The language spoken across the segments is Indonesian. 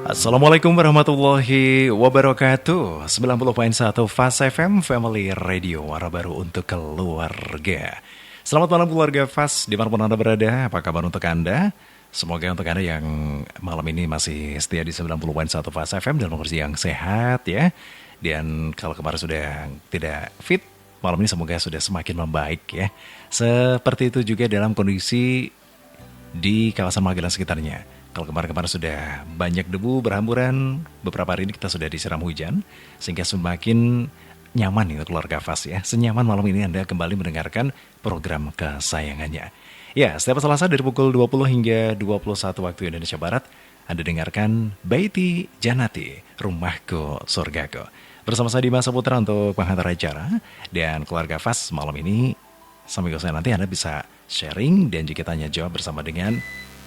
Assalamualaikum warahmatullahi wabarakatuh. 90.1 Fast FM Family Radio, arah baru untuk keluarga. Selamat malam keluarga Fast, dimanapun Anda berada. Apa kabar untuk Anda? Semoga untuk Anda yang malam ini masih setia di 90.1 Fast FM dalam kondisi yang sehat ya. Dan kalau kemarin sudah tidak fit, malam ini semoga sudah semakin membaik ya. Seperti itu juga dalam kondisi di kawasan Magelang sekitarnya. Kalau kemarin-kemarin sudah banyak debu berhamburan, beberapa hari ini kita sudah disiram hujan, sehingga semakin nyaman nih keluarga Fast ya. Senyaman malam ini Anda kembali mendengarkan program kesayangannya. Ya, setiap Selasa dari pukul 20 hingga 21 waktu Indonesia Barat, Anda dengarkan Baiti Janati, Rumahku Surgaku. Bersama saya Dimas Saputra untuk menghantar acara, dan keluarga Fast malam ini, sampai selesai nanti Anda bisa sharing dan juga tanya jawab bersama dengan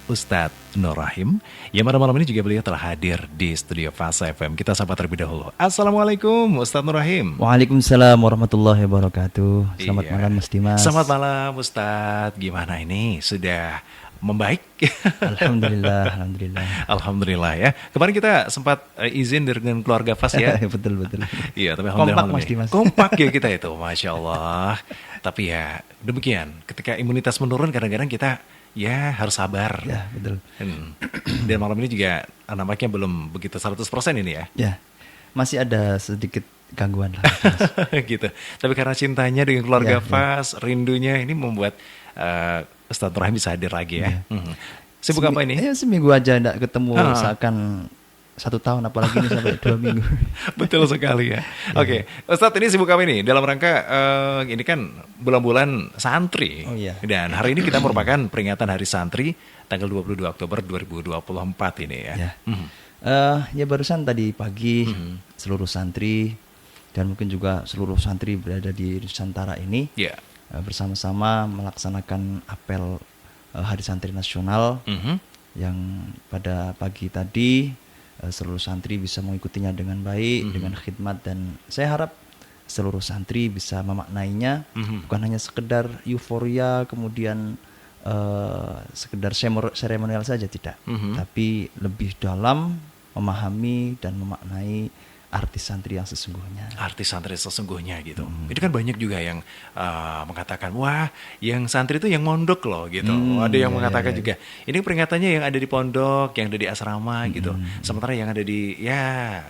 Ustadz Nur Rahim, yang pada malam ini juga beliau telah hadir di studio Fast FM. Kita sapa terlebih dahulu. Assalamualaikum Ustadz Nur Rahim. Waalaikumsalam warahmatullahi wabarakatuh. Selamat malam Mas Dimas. Selamat malam Ustadz. Gimana ini? Sudah membaik? Alhamdulillah, alhamdulillah. Alhamdulillah ya. Kemarin kita sempat izin dengan keluarga Fast ya. Betul. Iya, tapi alhamdulillah kompak Mas Dimas. Kompak ya kita itu, Masya Allah. Tapi ya demikian, ketika imunitas menurun kadang-kadang kita ya harus sabar. Ya, betul. Dan malam ini juga nampaknya belum begitu 100% ini ya. Ya, masih ada sedikit gangguan lah. Gitu. Tapi karena cintanya dengan keluarga Fast, rindunya ini membuat Ustadz Rahim bisa hadir lagi ya. Sibuk apa ini? Ya, seminggu aja enggak ketemu, seakan 1 tahun, apalagi ini sampai 2 minggu. Betul sekali ya. Oke, Ustadz ini sibuk apa ini? Dalam rangka ini kan bulan-bulan santri. Oh iya. Dan hari ini kita merupakan peringatan Hari Santri tanggal 22 Oktober 2024 ini ya. Ya, ya barusan tadi pagi seluruh santri dan mungkin juga seluruh santri berada di Nusantara ini bersama-sama melaksanakan apel Hari Santri Nasional yang pada pagi tadi seluruh santri bisa mengikutinya dengan baik, dengan khidmat, dan saya harap seluruh santri bisa memaknainya bukan hanya sekedar euforia kemudian sekedar seremonial saja, tidak, tapi lebih dalam memahami dan memaknai arti santri yang sesungguhnya. Arti santri sesungguhnya gitu. Itu kan banyak juga yang mengatakan, wah yang santri itu yang mondok loh gitu. Ada yang mengatakan juga, ini peringatannya yang ada di pondok, yang ada di asrama gitu. Sementara yang ada di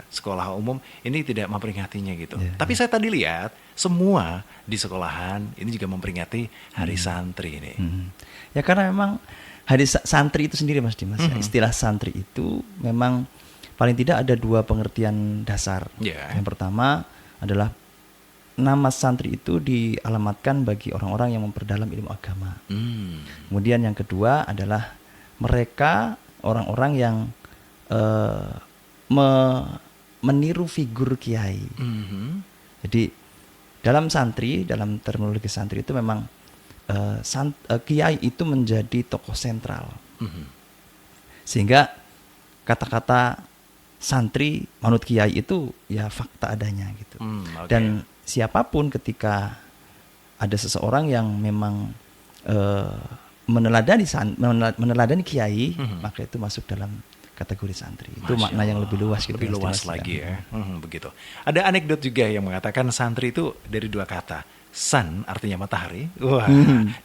sekolah umum ini tidak memperingatinya gitu. Tapi saya tadi lihat semua di sekolahan ini juga memperingati Hari Santri ini. Ya karena memang Hari Santri itu sendiri Mas Dimas, istilah santri itu memang paling tidak ada 2 pengertian dasar. Yang pertama adalah nama santri itu dialamatkan bagi orang-orang yang memperdalam ilmu agama. Kemudian yang kedua adalah mereka orang-orang yang meniru figur kiai. Jadi dalam santri, dalam terminologi santri itu memang kiai itu menjadi tokoh sentral. Sehingga kata-kata santri manut kiai itu ya fakta adanya gitu. Dan siapapun ketika ada seseorang yang memang meneladani kiai, maka itu masuk dalam kategori santri. Itu makna yang lebih luas gitu. Lebih luas lagi ya. Begitu. Ada anekdot juga yang mengatakan santri itu dari 2 kata. San artinya matahari,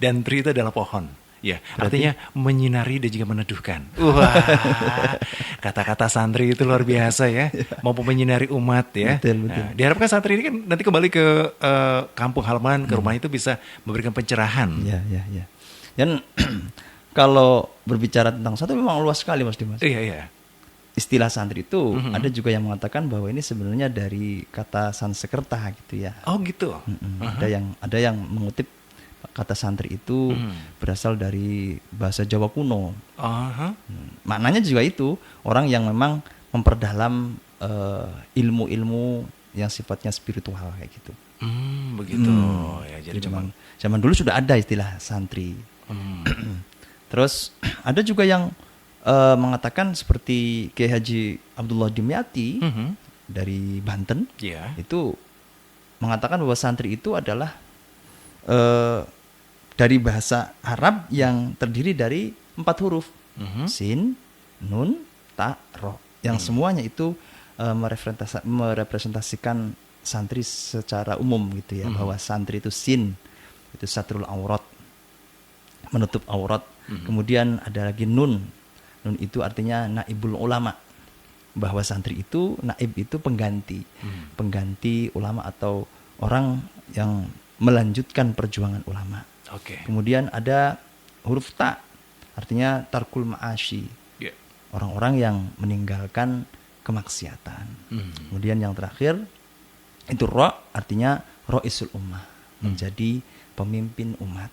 dan tri itu adalah pohon. Ya, artinya menyinari dan juga meneduhkan. Wah, kata-kata santri itu luar biasa ya, mampu menyinari umat ya. Betul. Nah, diharapkan santri ini kan nanti kembali ke kampung halaman, ke rumah itu bisa memberikan pencerahan. Ya. Dan kalau berbicara tentang santri memang luas sekali Mas Dimas. Iya. Istilah santri itu ada juga yang mengatakan bahwa ini sebenarnya dari kata Sanskerta gitu ya. Oh gitu. Ada yang mengutip kata santri itu berasal dari bahasa Jawa kuno. Maknanya juga itu orang yang memang memperdalam ilmu-ilmu yang sifatnya spiritual kayak gitu. Begitu. Ya, jadi zaman dulu sudah ada istilah santri. Terus ada juga yang mengatakan seperti Kiai Haji Abdullah Dimyati dari Banten, itu mengatakan bahwa santri itu adalah dari bahasa Arab yang terdiri dari 4 huruf, sin, nun, ta, ro. yang semuanya itu merepresentasikan santri secara umum gitu ya, bahwa santri itu sin, itu satrul aurat, menutup aurat. Kemudian ada lagi nun itu artinya naibul ulama, bahwa santri itu, naib itu pengganti, pengganti ulama atau orang yang melanjutkan perjuangan ulama. Kemudian ada huruf ta, artinya tarkul ma'asyi, orang-orang yang meninggalkan kemaksiatan. Kemudian yang terakhir itu ro, artinya roisul ummah, menjadi pemimpin umat.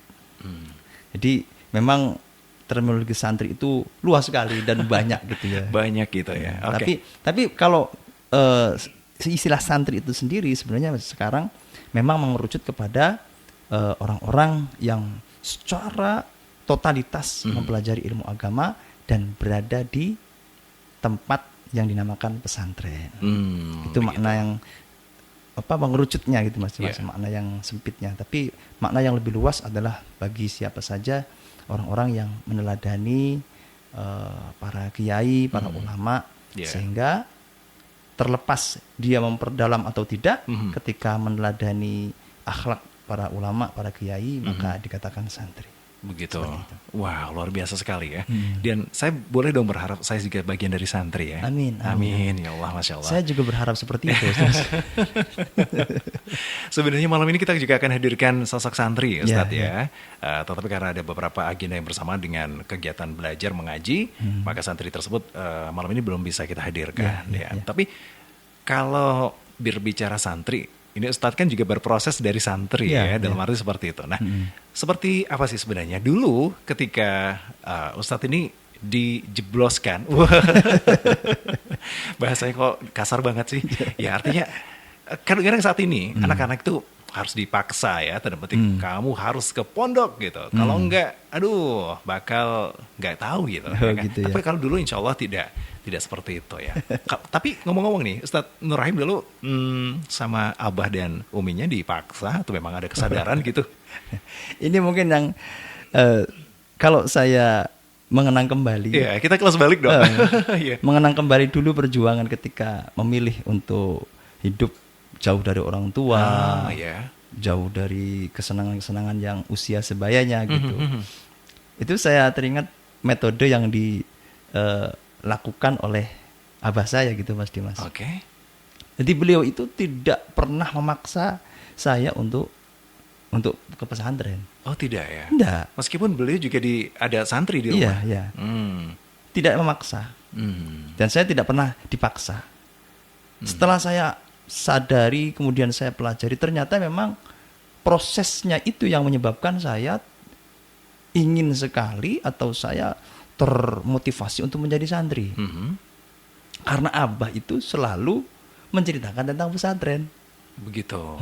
Jadi memang terminologi santri itu luas sekali dan banyak gitu ya. Banyak gitu ya. Tapi kalau istilah santri itu sendiri sebenarnya sekarang memang mengerucut kepada orang-orang yang secara totalitas mempelajari ilmu agama dan berada di tempat yang dinamakan pesantren. Itu makna yang mengerucutnya gitu Mas, makna yang sempitnya. Tapi makna yang lebih luas adalah bagi siapa saja orang-orang yang meneladani para kiai, para ulama, sehingga terlepas dia memperdalam atau tidak, ketika meneladani akhlak para ulama, para kiai, maka dikatakan santri. Begitu. Wah, luar biasa sekali ya. Dan saya boleh dong berharap saya juga bagian dari santri ya. Amin. Ya Allah, Masya Allah. Saya juga berharap seperti itu. Sebenarnya malam ini kita juga akan hadirkan sosok santri Ustadz ya. Tetapi karena ada beberapa agenda yang bersamaan dengan kegiatan belajar mengaji, maka santri tersebut malam ini belum bisa kita hadirkan. Tapi kalau berbicara santri, ini Ustadz kan juga berproses dari santri dalam arti seperti itu. Nah, seperti apa sih sebenarnya dulu ketika Ustadz ini dijebloskan? Bahasanya kok kasar banget sih. Ya artinya kadang-kadang saat ini anak-anak itu harus dipaksa ya, tanda petik kamu harus ke pondok gitu. Kalau enggak, aduh bakal nggak tahu gitu. Gitu ya. Tapi kalau dulu insya Allah tidak seperti itu ya. Tapi ngomong-ngomong nih, Ustadz Nur Rahim dulu sama Abah dan Uminya dipaksa atau memang ada kesadaran gitu? Ini mungkin yang kalau saya mengenang kembali. Iya, kita kelas balik dong. Mengenang kembali dulu perjuangan ketika memilih untuk hidup jauh dari orang tua, jauh dari kesenangan-kesenangan yang usia sebayanya gitu. Itu saya teringat metode yang dilakukan oleh abah saya gitu Mas Dimas. Jadi beliau itu tidak pernah memaksa saya untuk ke pesantren. Oh tidak ya? Tidak. Meskipun beliau juga ada santri di rumah. Iya. Tidak memaksa. Dan saya tidak pernah dipaksa. Setelah saya sadari, kemudian saya pelajari, ternyata memang prosesnya itu yang menyebabkan saya ingin sekali atau saya termotivasi untuk menjadi santri. Karena abah itu selalu menceritakan tentang pesantren. Begitu.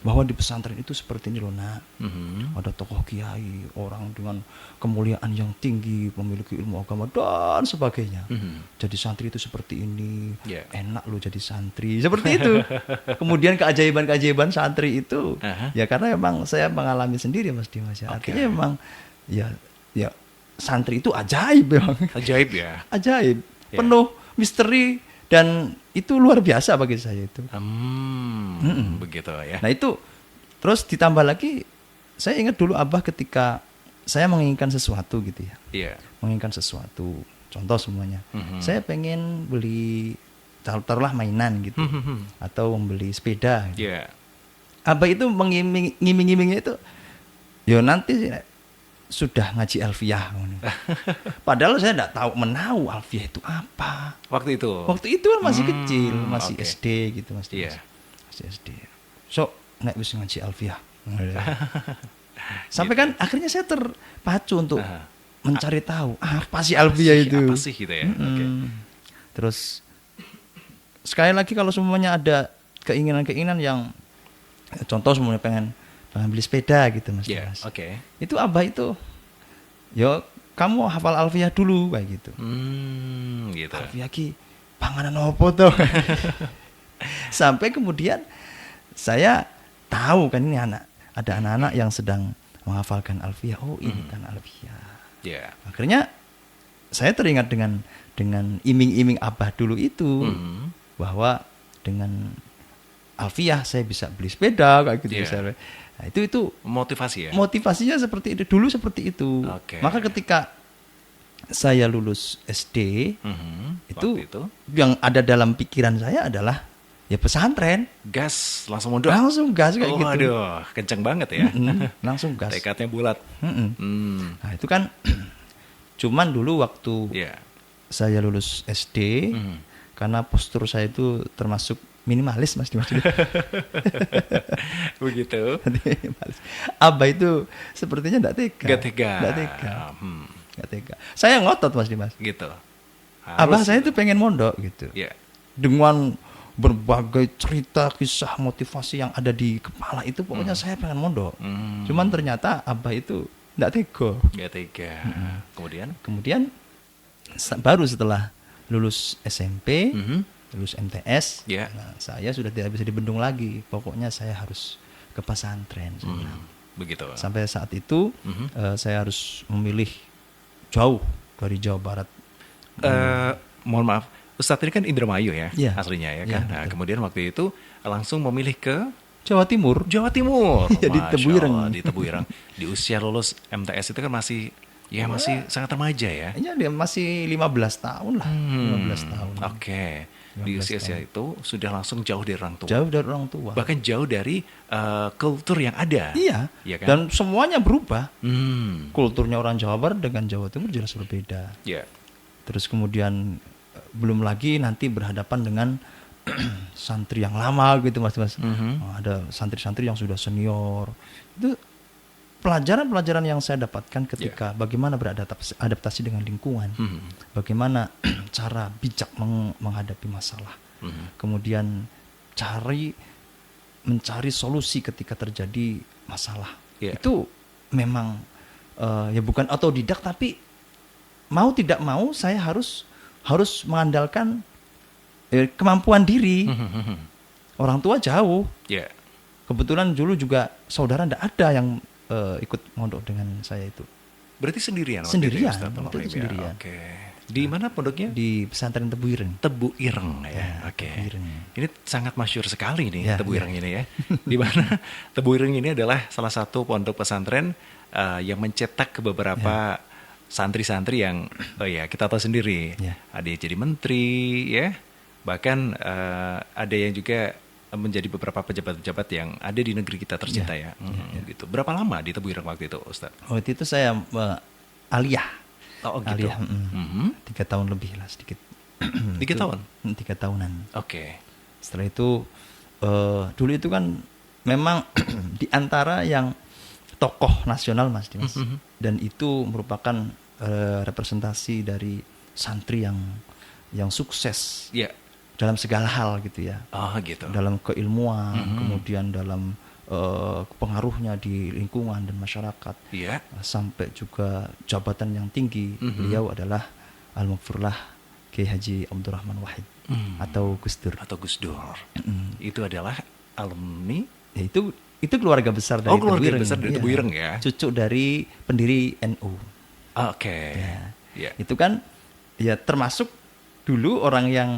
Bahwa di pesantren itu seperti ini loh nak. Ada tokoh kiai, orang dengan kemuliaan yang tinggi, memiliki ilmu agama dan sebagainya. Jadi santri itu seperti ini. Enak lo jadi santri, seperti itu. Kemudian keajaiban santri itu ya karena memang saya mengalami sendiri Mas Dimas. Artinya memang ya santri itu ajaib memang. Ajaib ya. Ajaib. Penuh misteri. Dan itu luar biasa bagi saya itu. Begitu ya. Nah itu terus ditambah lagi, saya ingat dulu abah ketika saya menginginkan sesuatu gitu ya. Menginginkan sesuatu, contoh semuanya. Saya pengen beli taruhlah mainan gitu, atau membeli sepeda. Gitu. Abah itu ngiming-ngimingnya itu, yo nanti sudah ngaji alfiyah. Padahal saya tidak tahu menahu alfiyah itu apa. Waktu itu kan masih kecil, masih SD gitu Mas. Masih SD. So, nek wis ngaji alfiyah. Sampai kan akhirnya saya terpacu untuk mencari tahu apa sih alfiyah itu. Apa sih gitu ya. Terus sekali lagi kalau semuanya ada keinginan-keinginan yang contoh semuanya pengen beli sepeda gitu Mas. Itu abah itu, yo kamu hafal alfiyah dulu kayak gitu. Gitu. Alfiyah ki panganan opo tuh. Sampai kemudian saya tahu kan ini ada anak-anak yang sedang menghafalkan alfiyah. Oh ini kan alfiyah. Akhirnya saya teringat dengan iming-iming Abah dulu itu, bahwa dengan Alfiah saya bisa beli sepeda kayak gitu misalnya. Nah, itu motivasi ya. Motivasinya seperti itu dulu, seperti itu. Maka ketika saya lulus SD, itu yang ada dalam pikiran saya adalah ya pesantren. Gas, langsung mondok. Langsung gas kayak gitu. Aduh, kenceng banget ya. Langsung gas. Tekadnya bulat. Nah, itu kan cuman dulu waktu saya lulus SD, karena postur saya itu termasuk minimalis Mas Dimas. Begitu. Abah itu sepertinya enggak tega. Enggak tega. Saya ngotot Mas Dimas. Gitu. Abah saya itu pengen mondok gitu. Dengan berbagai cerita, kisah, motivasi yang ada di kepala itu, pokoknya saya pengen mondok. Cuman ternyata Abah itu enggak tega. Kemudian baru setelah lulus SMP, lulus MTS, nah, saya sudah tidak bisa dibendung lagi. Pokoknya saya harus ke pesantren. Begitu. Sampai saat itu saya harus memilih jauh dari Jawa Barat. Mohon maaf, Ustadz ini kan Indramayu ya, aslinya ya kan. Nah, kemudian waktu itu langsung memilih ke Jawa Timur. Di Tebuireng. Di Tebuireng. Di usia lulus MTS itu kan masih sangat remaja ya. Iya, dia masih 15 tahun lah. 15 tahun. Oke. Di usia itu sudah langsung jauh dari orang tua. Jauh dari orang tua. Bahkan jauh dari kultur yang ada. Iya. Kan? Dan semuanya berubah. Kulturnya orang Jawa Barat dengan Jawa Timur jelas berbeda. Terus kemudian belum lagi nanti berhadapan dengan santri yang lama gitu Mas. Ada santri-santri yang sudah senior. Itu pelajaran-pelajaran yang saya dapatkan ketika bagaimana beradaptasi dengan lingkungan, bagaimana cara bijak menghadapi masalah, kemudian mencari solusi ketika terjadi masalah. Itu memang ya bukan otodidak, tapi mau tidak mau saya harus mengandalkan kemampuan diri. Orang tua jauh. Kebetulan dulu juga saudara tidak ada yang ikut mondok dengan saya itu. Berarti sendirian? Sendirian. Oke. Di mana pondoknya? Di pesantren Tebuireng. Tebuireng ya. Oke. Ini sangat masyhur sekali nih Tebuireng ini ya. Di mana Tebuireng ini adalah salah satu pondok pesantren yang mencetak beberapa santri-santri yang kita tahu sendiri. Ada yang jadi menteri ya. Bahkan ada yang juga menjadi beberapa pejabat-pejabat yang ada di negeri kita tercinta gitu. Berapa lama di Tebuireng waktu itu, Ustaz? Waktu itu saya aliyah. Gitu. Aliyah, 3 tahun lebih lah sedikit. 3 tahun? 3 tahunan. Oke. Setelah itu dulu itu kan memang di antara yang tokoh nasional Mas Dimas. Dan itu merupakan representasi dari santri yang sukses. Dalam segala hal gitu ya. Gitu. Dalam keilmuan, kemudian dalam pengaruhnya di lingkungan dan masyarakat, sampai juga jabatan yang tinggi. Beliau adalah Al-Mughfurlah Kiai Haji Abdurrahman Wahid atau Gus Dur. Itu adalah alumni. Ya, itu keluarga besar dari Tebuireng. Tebuireng ya. Cucu dari pendiri NU. Oke. Itu kan ya termasuk dulu orang yang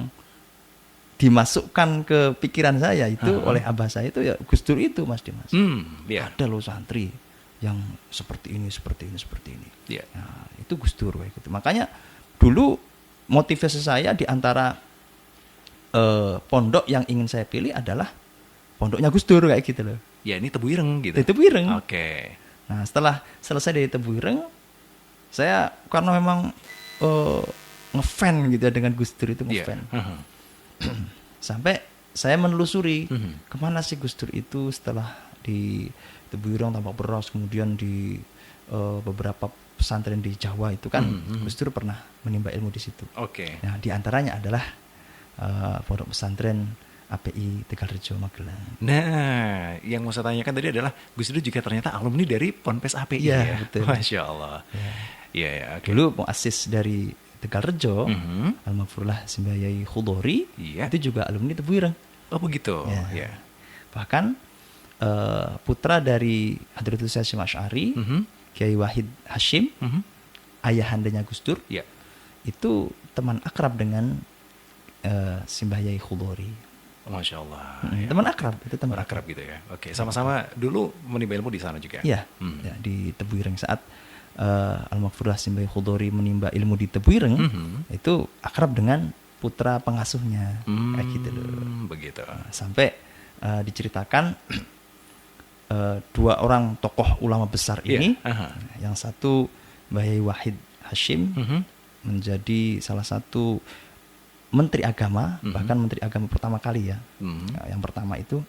dimasukkan ke pikiran saya itu oleh abah saya itu ya Gus Dur itu Mas Dimas. Ada loh santri yang seperti ini. Nah, itu Gus Dur kayak gitu. Makanya dulu motivasi saya di antara pondok yang ingin saya pilih adalah pondoknya Gus Dur kayak gitu loh. Ya ini Tebuireng gitu. Di Tebuireng. Oke. Nah setelah selesai dari Tebuireng, saya karena memang ngefan gitu ya dengan Gus Dur itu ngefan. Sampai saya menelusuri kemana sih Gus Dur itu setelah di Tebuireng, Tambak Beras, kemudian di beberapa pesantren di Jawa itu kan Gus Dur pernah menimba ilmu di situ. Nah di antaranya adalah pondok pesantren API Tegalrejo Magelang. Nah, yang mau saya tanyakan tadi adalah Gus Dur juga ternyata alumni dari Ponpes API ya. Betul. Masya Allah. Dulu muassis dari Tegalrejo, Al-Maghfurlah Simbayai Khudori, itu juga alumni Tebuireng. Oh begitu. Bahkan putra dari Hadratus Hasyim Asy'ari, Kiai Wahid Hashim, ayahandanya Gus Dur, itu teman akrab dengan Simbah Yai Khudori. Masya Allah. Ya. Teman akrab, itu teman akrab gitu ya. Oke, sama-sama dulu menimba ilmu di sana juga. Iya, ya, di Tebuireng saat Al-Maghfurullah Simbah Yai Khudori menimba ilmu di Tebuireng, itu akrab dengan putra pengasuhnya, kayak gitu loh. Begitu. Sampai diceritakan dua orang tokoh ulama besar ini, yang satu Mbah Yai Wahid Hashim menjadi salah satu menteri agama, bahkan menteri agama pertama kali ya. Yang pertama itu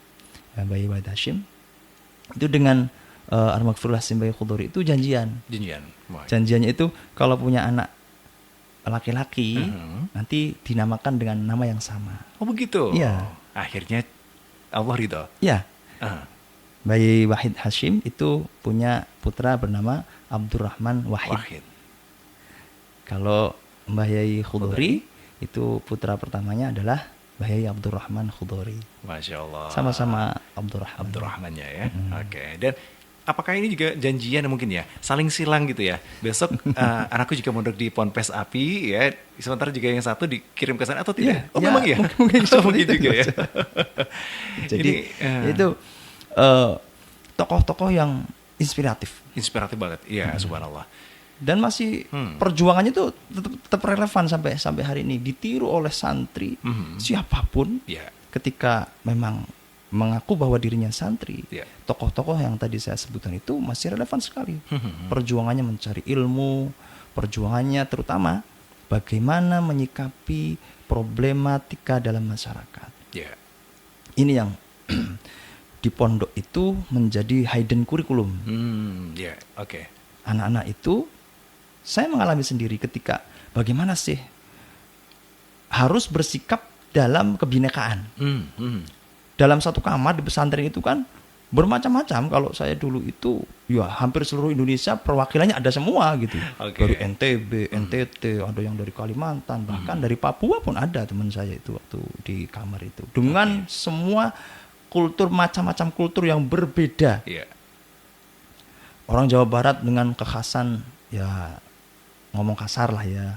Mbah Yai Wahid Hashim itu dengan Al-Maghfurullah Simbah Yai Khudori itu janjian. Janjiannya itu kalau punya anak laki-laki nanti dinamakan dengan nama yang sama. Oh begitu. Iya. Akhirnya Allah ridho. Iya. Mbah Yai Wahid Hashim itu punya putra bernama Abdurrahman Wahid. Kalau Mbah Yai Khudori itu putra pertamanya adalah Mbah Yai Abdurrahman Khudori. Masya Allah. Sama-sama Abdurrahman. Abdurrahmannya ya. Oke. Dan apakah ini juga janjian mungkin ya, saling silang gitu ya? Besok anakku juga mondok di Ponpes Api ya, sementara juga yang satu dikirim ke sana atau tidak? Ya, memang ya. Mungkin juga ya. Jadi itu tokoh-tokoh yang inspiratif. Inspiratif banget, iya subhanallah. Dan masih perjuangannya itu tetap relevan sampai hari ini, ditiru oleh santri siapapun. Ketika memang mengaku bahwa dirinya santri, tokoh-tokoh yang tadi saya sebutkan itu masih relevan sekali. Perjuangannya mencari ilmu, perjuangannya terutama bagaimana menyikapi problematika dalam masyarakat. Ini yang di pondok itu menjadi hidden curriculum. Anak-anak itu saya mengalami sendiri ketika bagaimana sih harus bersikap dalam kebinekaan. Dalam satu kamar di pesantren itu kan bermacam-macam. Kalau saya dulu itu ya hampir seluruh Indonesia perwakilannya ada semua gitu. Dari NTB, NTT, ada yang dari Kalimantan, bahkan dari Papua pun ada teman saya itu waktu di kamar itu. Dengan semua kultur, macam-macam kultur yang berbeda. Orang Jawa Barat dengan kekhasan ya ngomong kasar lah ya.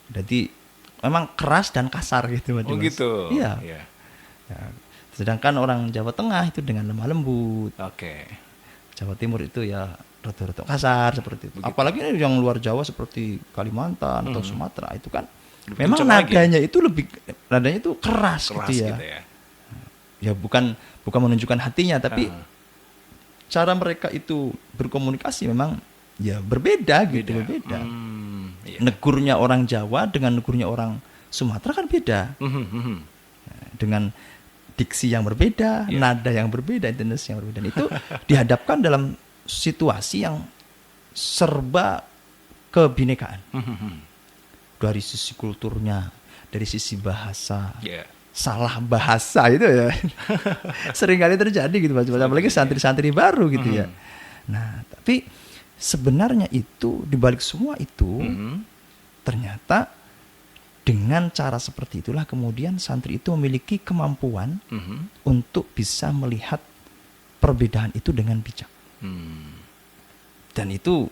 Jadi memang keras dan kasar gitu. Oh gitu. Iya. Ya. Sedangkan orang Jawa Tengah itu dengan lemah lembut. Jawa Timur itu ya rada-rada kasar seperti itu. Begitu. Apalagi yang luar Jawa seperti Kalimantan atau Sumatera itu kan lebih memang nadanya itu nadanya itu keras gitu ya. Gitu ya. Ya bukan menunjukkan hatinya, tapi cara mereka itu berkomunikasi memang ya berbeda gitu, berbeda. Negurnya orang Jawa dengan negurnya orang Sumatera kan beda. Dengan diksi yang berbeda, nada yang berbeda, intonasi yang berbeda. Dan itu dihadapkan dalam situasi yang serba kebinekaan. Dari sisi kulturnya, dari sisi bahasa, salah bahasa itu ya. Seringkali terjadi gitu, apalagi santri-santri baru gitu ya. Nah, tapi sebenarnya itu dibalik semua itu ternyata dengan cara seperti itulah kemudian santri itu memiliki kemampuan untuk bisa melihat perbedaan itu dengan bijak. Dan itu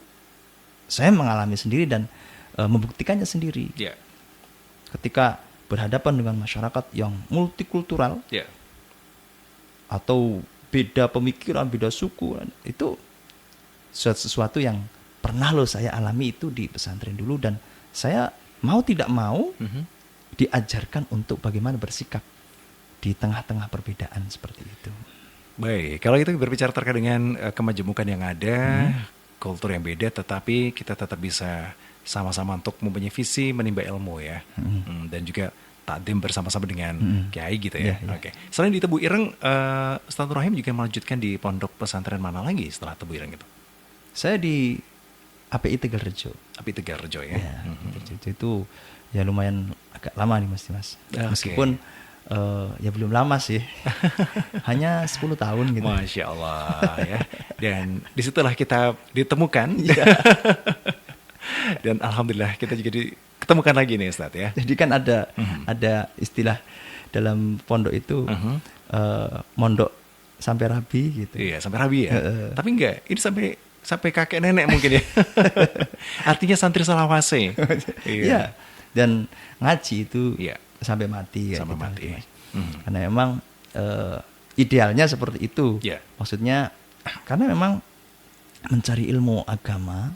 saya mengalami sendiri dan membuktikannya sendiri. Ketika berhadapan dengan masyarakat yang multikultural atau beda pemikiran, beda suku, itu sesuatu yang pernah saya alami itu di pesantren dulu, dan saya mau tidak mau diajarkan untuk bagaimana bersikap di tengah-tengah perbedaan seperti itu. Baik, kalau itu berbicara terkait dengan kemajemukan yang ada, kultur yang beda, tetapi kita tetap bisa sama-sama untuk mempunyai visi menimba ilmu ya, dan juga takdim bersama-sama dengan kiai gitu ya. Oke. Selain di Tebuireng, Ustaz Nur Rahim juga melanjutkan di pondok pesantren mana lagi setelah Tebuireng itu? Saya di API Tegalrejo. API Tegalrejo ya. Itu ya lumayan agak lama nih Mas. Meskipun ya belum lama sih. Hanya 10 tahun gitu. Masya Allah ya. Dan disitulah kita ditemukan. Dan alhamdulillah kita juga diketemukan lagi nih Ustaz ya. Jadi kan ada istilah dalam pondok itu mondok sampai rabi gitu. Iya, sampai rabi ya. Tapi enggak, ini sampai sampai kakek nenek mungkin ya. Artinya santri salawase. Iya. Dan ngaji itu iya. sampai mati. Sampai gitu, mati. Karena memang idealnya seperti itu. Yeah. Maksudnya karena memang mencari ilmu agama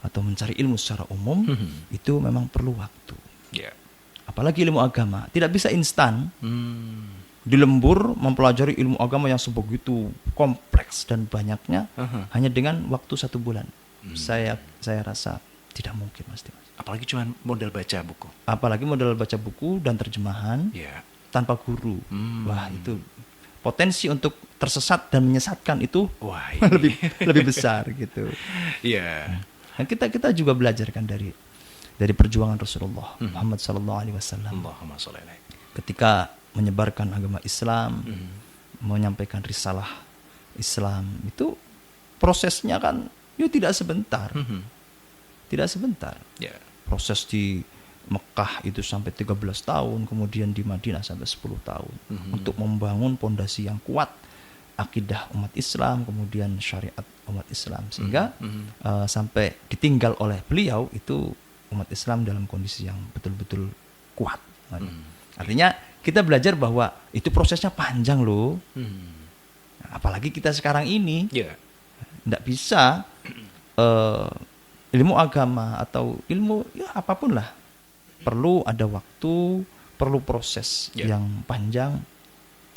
atau mencari ilmu secara umum itu memang perlu waktu. Yeah. Apalagi ilmu agama tidak bisa instan. Di lembur mempelajari ilmu agama yang sebegitu kompleks dan banyaknya hanya dengan waktu 1 bulan. Saya rasa tidak mungkin, Mas Dimas. Apalagi cuma modal baca buku. Apalagi modal baca buku dan terjemahan tanpa guru. Wah, itu potensi untuk tersesat dan menyesatkan itu lebih besar gitu. Iya. Nah, kita juga belajar kan dari perjuangan Rasulullah Muhammad SAW. Allahumma sholli alaihi. Ketika menyebarkan agama Islam, menyampaikan risalah Islam, itu prosesnya kan tidak sebentar. Tidak sebentar. Yeah. Proses di Mekah itu sampai 13 tahun, kemudian di Madinah sampai 10 tahun untuk membangun pondasi yang kuat akidah umat Islam, kemudian syariat umat Islam, sehingga sampai ditinggal oleh beliau itu umat Islam dalam kondisi yang betul-betul kuat. Artinya kita belajar bahwa itu prosesnya panjang loh. Apalagi kita sekarang ini tidak bisa ilmu agama atau ilmu apapun lah, perlu ada waktu, perlu proses yang panjang,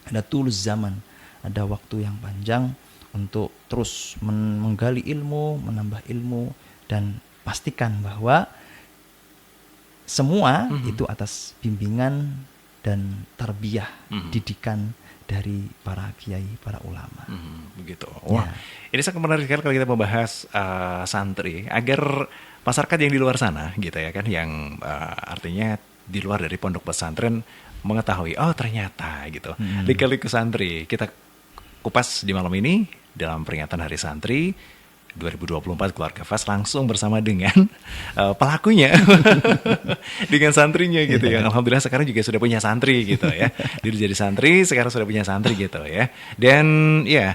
ada tulus zaman, ada waktu yang panjang untuk terus menggali ilmu, menambah ilmu, dan pastikan bahwa semua itu atas bimbingan dan tarbiyah, didikan dari para kiai, para ulama. Begitu. Wah, ini sangat menarik sekali kalau kita membahas santri agar masyarakat yang di luar sana, gitu ya kan, yang artinya di luar dari pondok pesantren mengetahui, oh ternyata gitu. Lika-liku santri kita kupas di malam ini dalam peringatan Hari Santri 2024 Keluarga Fas langsung bersama dengan pelakunya dengan santrinya gitu ya. Alhamdulillah sekarang juga sudah punya santri gitu ya. Dulu jadi santri, sekarang sudah punya santri gitu ya. Dan ya,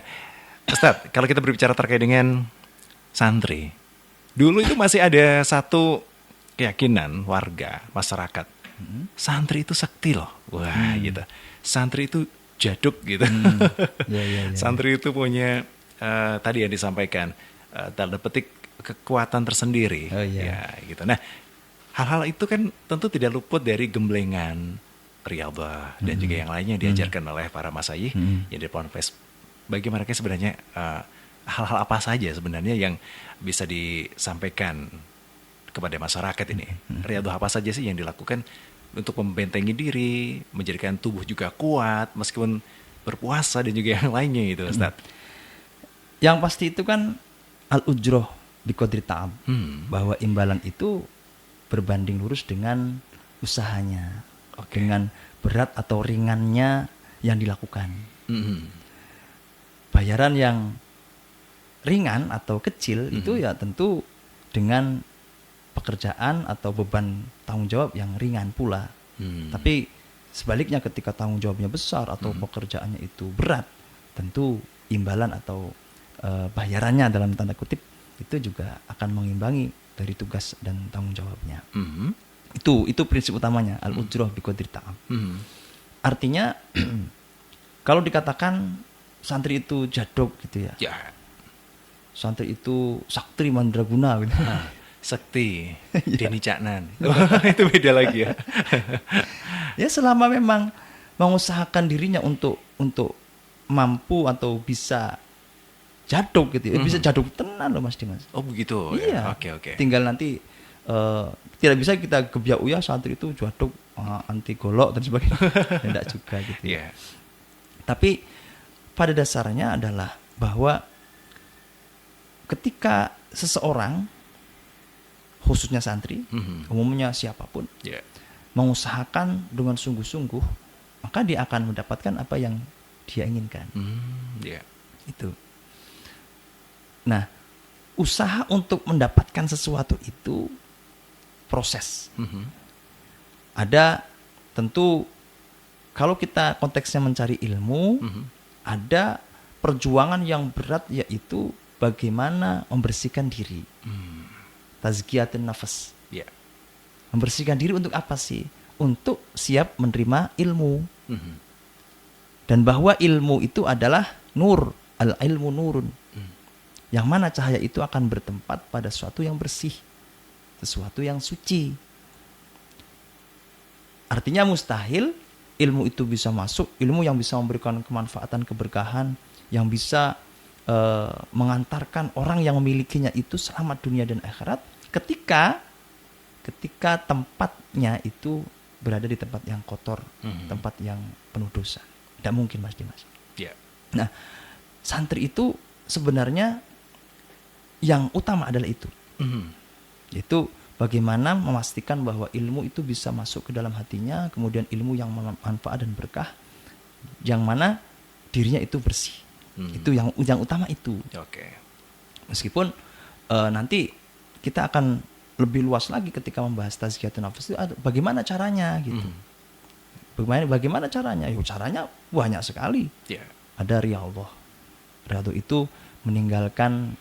Ustadz, kalau kita berbicara terkait dengan santri, dulu itu masih ada satu keyakinan warga masyarakat, santri itu sakti loh. Wah gitu. Santri itu jaduk gitu. Santri itu punya tadi yang disampaikan, tanda petik kekuatan tersendiri. Ya, gitu. Nah, hal-hal itu kan tentu tidak luput dari gemblengan, riyadhah dan juga yang lainnya yang diajarkan oleh para masyayikh yang di ponpes. Bagi mereka sebenarnya hal-hal apa saja sebenarnya yang bisa disampaikan kepada masyarakat ini? Riyadhah apa saja sih yang dilakukan untuk membentengi diri, menjadikan tubuh juga kuat meskipun berpuasa dan juga yang lainnya gitu, Ustaz? Yang pasti itu kan al-ujroh bi qadri ta'ab, bahwa imbalan itu berbanding lurus dengan usahanya, dengan berat atau ringannya yang dilakukan. Bayaran yang ringan atau kecil itu ya tentu dengan pekerjaan atau beban tanggung jawab yang ringan pula. Tapi sebaliknya ketika tanggung jawabnya besar atau pekerjaannya itu berat, tentu imbalan atau bayarannya dalam tanda kutip itu juga akan mengimbangi dari tugas dan tanggung jawabnya. Itu prinsip utamanya, al-ujroh bi qadri ta'ab. Artinya kalau dikatakan santri itu jaduk gitu ya. Santri itu sakti mandraguna gitu. Sakti, Deni Caknan. Itu beda lagi ya. Ya selama memang mengusahakan dirinya untuk mampu atau bisa jaduk gitu ya. Bisa jaduk tenan loh Mas Dimas. Oh begitu. Iya. Oke. Tinggal nanti tidak bisa kita gebiak uya santri itu jaduk anti golok dan sebagainya. Tidak juga gitu. Yeah. Tapi pada dasarnya adalah bahwa ketika seseorang, khususnya santri, umumnya siapapun, mengusahakan dengan sungguh-sungguh, maka dia akan mendapatkan apa yang dia inginkan. Itu. Nah, usaha untuk mendapatkan sesuatu itu proses. Ada tentu kalau kita konteksnya mencari ilmu, ada perjuangan yang berat, yaitu bagaimana membersihkan diri. Tazkiyatun nafas. Yeah. Membersihkan diri untuk apa sih? Untuk siap menerima ilmu. Dan bahwa ilmu itu adalah nur. Al-ilmu nurun. Yang mana cahaya itu akan bertempat pada sesuatu yang bersih. Sesuatu yang suci. Artinya mustahil ilmu itu bisa masuk, ilmu yang bisa memberikan kemanfaatan, keberkahan, yang bisa mengantarkan orang yang memilikinya itu selamat dunia dan akhirat ketika tempatnya itu berada di tempat yang kotor, tempat yang penuh dosa. Tidak mungkin, Mas Dimas. Yeah. Nah, santri itu sebenarnya yang utama adalah itu. Yaitu bagaimana memastikan bahwa ilmu itu bisa masuk ke dalam hatinya, kemudian ilmu yang manfaat dan berkah, yang mana dirinya itu bersih. Itu yang utama itu. Okay. Meskipun nanti kita akan lebih luas lagi ketika membahas tazkiyatun nafas itu bagaimana caranya gitu. Bagaimana caranya? Caranya banyak sekali. Yeah. Ada riyadhah. Riyadhah itu meninggalkan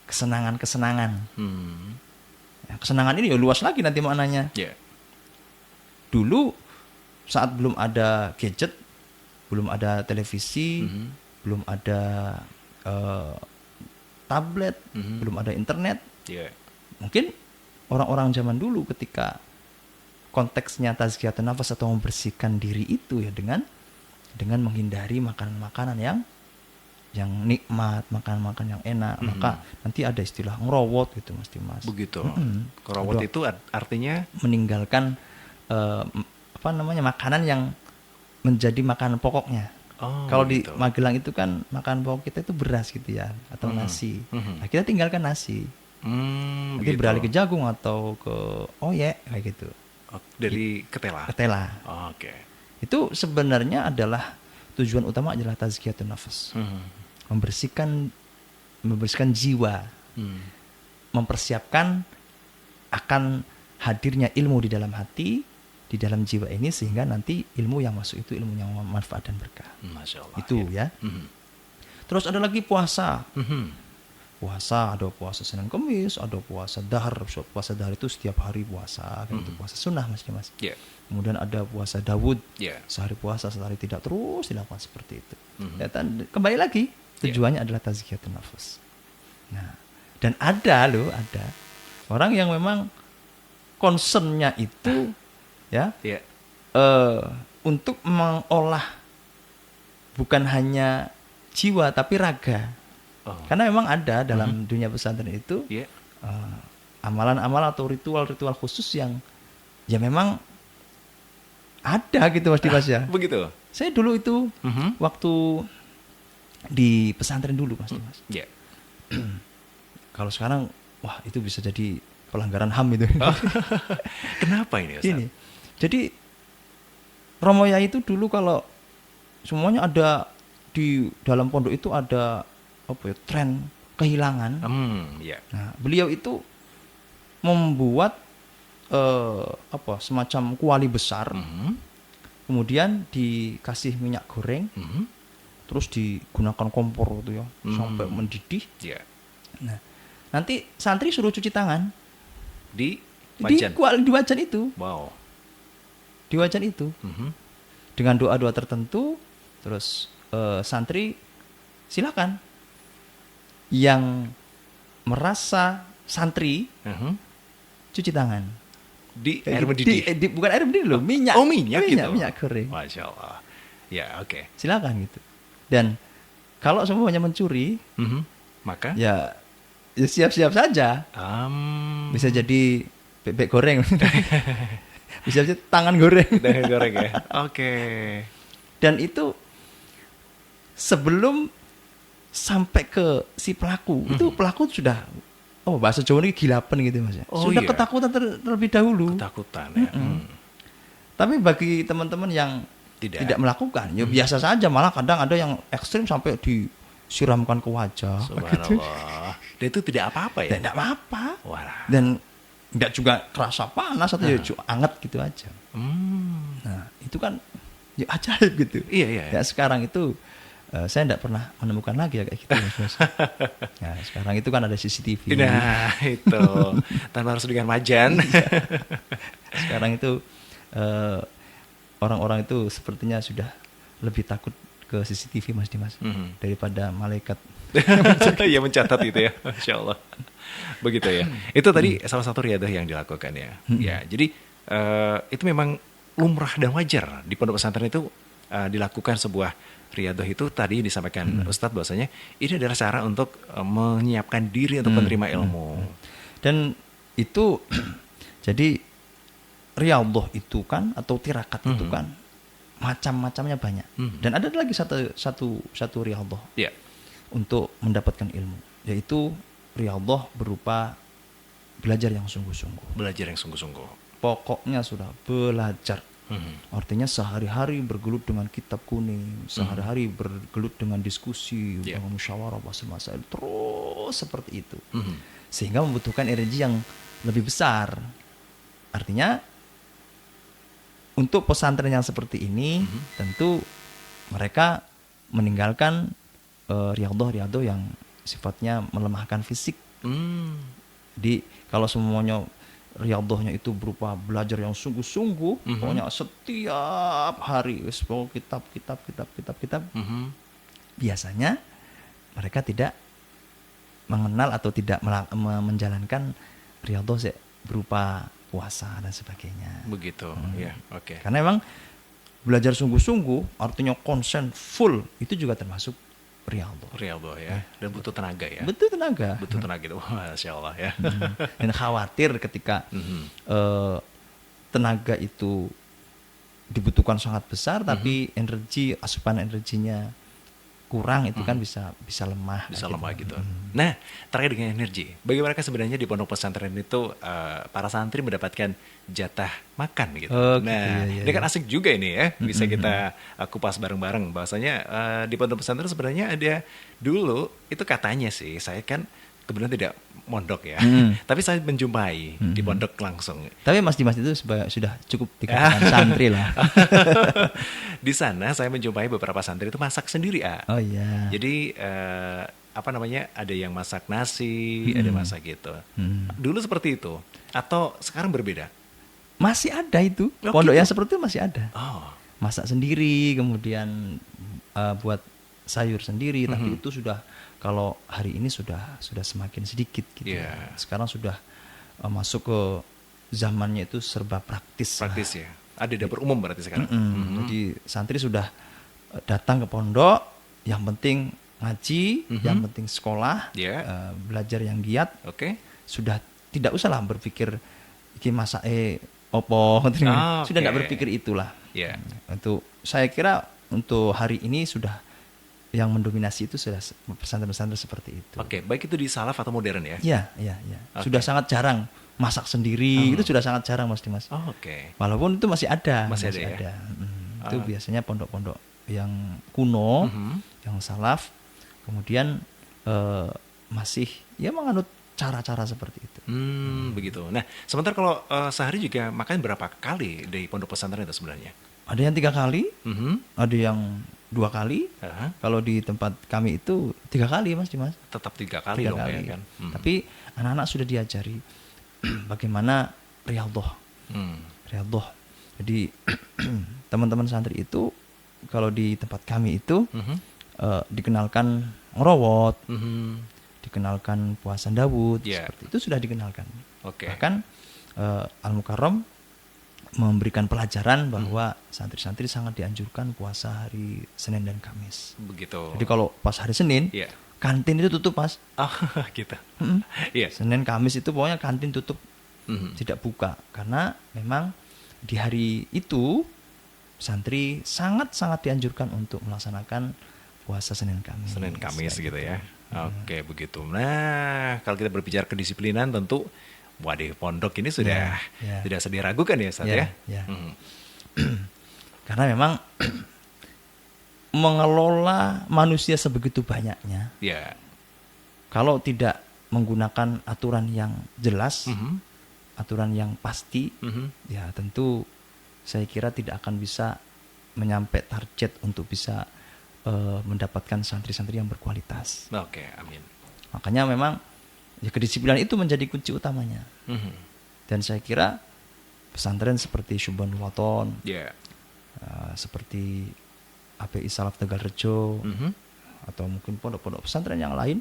kesenangan-kesenangan. Ya, kesenangan ini luas lagi nanti maknanya. Yeah. Dulu saat belum ada gadget, belum ada televisi, belum ada tablet, belum ada internet. Yeah. Mungkin orang-orang zaman dulu ketika konteksnya tazkiyatun nafas atau membersihkan diri itu ya dengan menghindari makanan-makanan yang nikmat, makan-makan yang enak, maka nanti ada istilah ngerowot gitu, Mas Dimas. Begitu. Ngerowot itu artinya meninggalkan makanan yang menjadi makanan pokoknya. Kalau di Magelang itu kan makanan pokok kita itu beras gitu ya, atau nasi. Nah, kita tinggalkan nasi. Nanti gitu. Beralih ke jagung atau ke oyek kayak gitu. Dari ketela. Oke. Itu sebenarnya adalah tujuan utama adalah tazkiyatun nafas. Membersihkan jiwa. Mempersiapkan akan hadirnya ilmu di dalam hati, di dalam jiwa ini, sehingga nanti ilmu yang masuk itu ilmu yang manfaat dan berkah. Masya Allah, itu ya. Terus ada lagi puasa. Puasa, ada puasa Senin Kamis, ada puasa dahar. Puasa dahar itu setiap hari puasa, itu puasa sunnah, Mas. Yeah. Kemudian ada puasa Dawud, sehari puasa, sehari tidak, terus dilakukan seperti itu. Dan kembali lagi tujuannya adalah tazkiyatun nafas. Nah, dan ada orang yang memang concernnya itu untuk mengolah bukan hanya jiwa tapi raga. Karena memang ada dalam dunia pesantren itu amalan-amalan atau ritual-ritual khusus yang ya memang ada gitu, Mas Dimas ya. Begitu. Saya dulu itu waktu di pesantren dulu, Mas Dimas. Yeah. Kalau sekarang, wah itu bisa jadi pelanggaran HAM itu. Kenapa ini, Ustaz? Ini. Jadi Romoya itu dulu kalau semuanya ada di dalam pondok itu ada tren kehilangan. Nah, beliau itu membuat semacam kuali besar, kemudian dikasih minyak goreng, terus digunakan kompor itu ya sampai mendidih. Yeah. Nah, nanti santri suruh cuci tangan di wajan itu. Wow. Di wajan itu, dengan doa-doa tertentu, terus santri silakan yang merasa santri cuci tangan di air mendidih. Bukan air mendidih loh, minyak. Minyak gitu. Minyak goreng. Masya Allah. Ya, oke. Silakan gitu. Dan kalau semuanya mencuri, maka ya siap-siap saja. Bisa jadi bebek goreng. Bisa jadi tangan goreng. Tangan goreng ya. Oke. Dan itu sebelum sampai ke si pelaku, itu pelaku sudah bahasa Jawa ini gilapen gitu, Mas. Sudah ketakutan terlebih dahulu. Ketakutan ya. Tapi bagi teman-teman yang tidak melakukan, ya biasa saja, malah kadang ada yang ekstrim sampai disiramkan ke wajah. Subhanallah. Dan itu tidak apa-apa ya? Tidak apa-apa. Dan nggak juga terasa panas atau ya anget gitu aja. Nah, itu kan ya ajaib gitu. Iya. Ya sekarang itu saya tidak pernah menemukan lagi ya kayak gitu, Mas. Nah, sekarang itu kan ada CCTV. Nah, itu tanpa harus dengan majan. Sekarang itu orang-orang itu sepertinya sudah lebih takut ke CCTV, Mas Dimas, daripada malaikat. Ya mencatat itu ya, Masya Allah. Begitu ya. Itu tadi salah satu riadah yang dilakukan ya. Ya, jadi itu memang lumrah dan wajar di pondok pesantren itu dilakukan sebuah riadah itu tadi disampaikan Ustadz bahwasanya ini adalah cara untuk menyiapkan diri untuk menerima ilmu. Dan itu jadi riadah itu kan atau tirakat itu kan macam-macamnya banyak. Dan ada lagi satu riadah untuk mendapatkan ilmu, yaitu riadah berupa belajar yang sungguh-sungguh. Belajar yang sungguh-sungguh. Pokoknya sudah belajar. Artinya sehari-hari bergelut dengan kitab kuning, sehari-hari bergelut dengan diskusi, dengan musyawarah bahasa masail, terus seperti itu. Sehingga membutuhkan energi yang lebih besar. Artinya untuk pesantren yang seperti ini tentu mereka meninggalkan riadah yang sifatnya melemahkan fisik. Kalau semuanya riadahnya itu berupa belajar yang sungguh-sungguh, pokoknya setiap hari kitab, biasanya mereka tidak mengenal atau tidak menjalankan riadah berupa puasa dan sebagainya. Begitu, ya, oke. Karena memang belajar sungguh-sungguh, artinya konsen full, itu juga termasuk riadah ya, dan butuh tenaga ya. Butuh tenaga itu, Masya Allah ya. Dan khawatir ketika tenaga itu dibutuhkan sangat besar, tapi asupan energinya kurang, itu kan bisa lemah. Bisa lemah gitu. Nah, terkait dengan energi, bagaimana sebenarnya di pondok pesantren itu para santri mendapatkan jatah makan gitu. Ini kan asik juga ini ya, bisa kita kupas bareng-bareng. Bahwasanya di pondok pesantren sebenarnya ada dulu, itu katanya sih, saya kan kebetulan tidak mondok ya, tapi saya menjumpai di pondok langsung. Tapi Mas Dimas itu sudah cukup dikatakan santri lah. Di sana saya menjumpai beberapa santri itu masak sendiri ya. Oh iya. Jadi ada yang masak nasi, ada masak gitu. Dulu seperti itu atau sekarang berbeda? Masih ada itu. Pondok yang seperti itu masih ada. Masak sendiri, kemudian buat sayur sendiri, tapi itu sudah, kalau hari ini sudah semakin sedikit gitu. Sekarang sudah masuk ke zamannya itu serba praktis ya. Ada dapur umum berarti sekarang. Jadi santri sudah datang ke pondok, yang penting ngaji, yang penting sekolah, belajar yang giat. Sudah tidak usahlah berpikir iki masak opo, sudah tidak berpikir itulah. Untuk saya kira untuk hari ini sudah yang mendominasi itu sudah pesantren-pesantren seperti itu. Baik itu di salaf atau modern ya? Iya. Sudah sangat jarang masak sendiri, itu sudah sangat jarang Mas Dimas. Walaupun itu masih ada. Masih ada. Itu biasanya pondok-pondok yang kuno, yang salaf, kemudian masih menganut cara-cara seperti itu. Begitu. Nah, sementara kalau sehari juga makan berapa kali di pondok pesantren itu sebenarnya? Ada yang 3 kali, ada yang 2 kali. Kalau di tempat kami itu 3 kali Mas Dimas. Tetap 3 kali dong ya kan. Tapi anak-anak sudah diajari bagaimana riadah. Jadi teman-teman santri itu kalau di tempat kami itu dikenalkan ngerawat, dikenalkan puasa Dawud, seperti itu sudah dikenalkan. Bahkan Al-Mukarram memberikan pelajaran bahwa santri-santri sangat dianjurkan puasa hari Senin dan Kamis. Begitu. Jadi kalau pas hari Senin, kantin itu tutup Mas. Gitu. Senin Kamis itu pokoknya kantin tutup, tidak buka, karena memang di hari itu santri sangat-sangat dianjurkan untuk melaksanakan puasa Senin Kamis. Senin Kamis gitu ya. Begitu. Nah, kalau kita berbicara kedisiplinan tentu pondok ini sudah tidak usah diragukan ya Ustaz ya. Karena memang mengelola manusia sebegitu banyaknya. Kalau tidak menggunakan aturan yang jelas, aturan yang pasti, ya tentu saya kira tidak akan bisa menyampai target untuk bisa mendapatkan santri-santri yang berkualitas. Oke, amin. Makanya memang ya kedisiplinan itu menjadi kunci utamanya. Dan saya kira pesantren seperti Syubhanul Waton, seperti API Salaf Tegalrejo, atau mungkin pondok-pondok pesantren yang lain,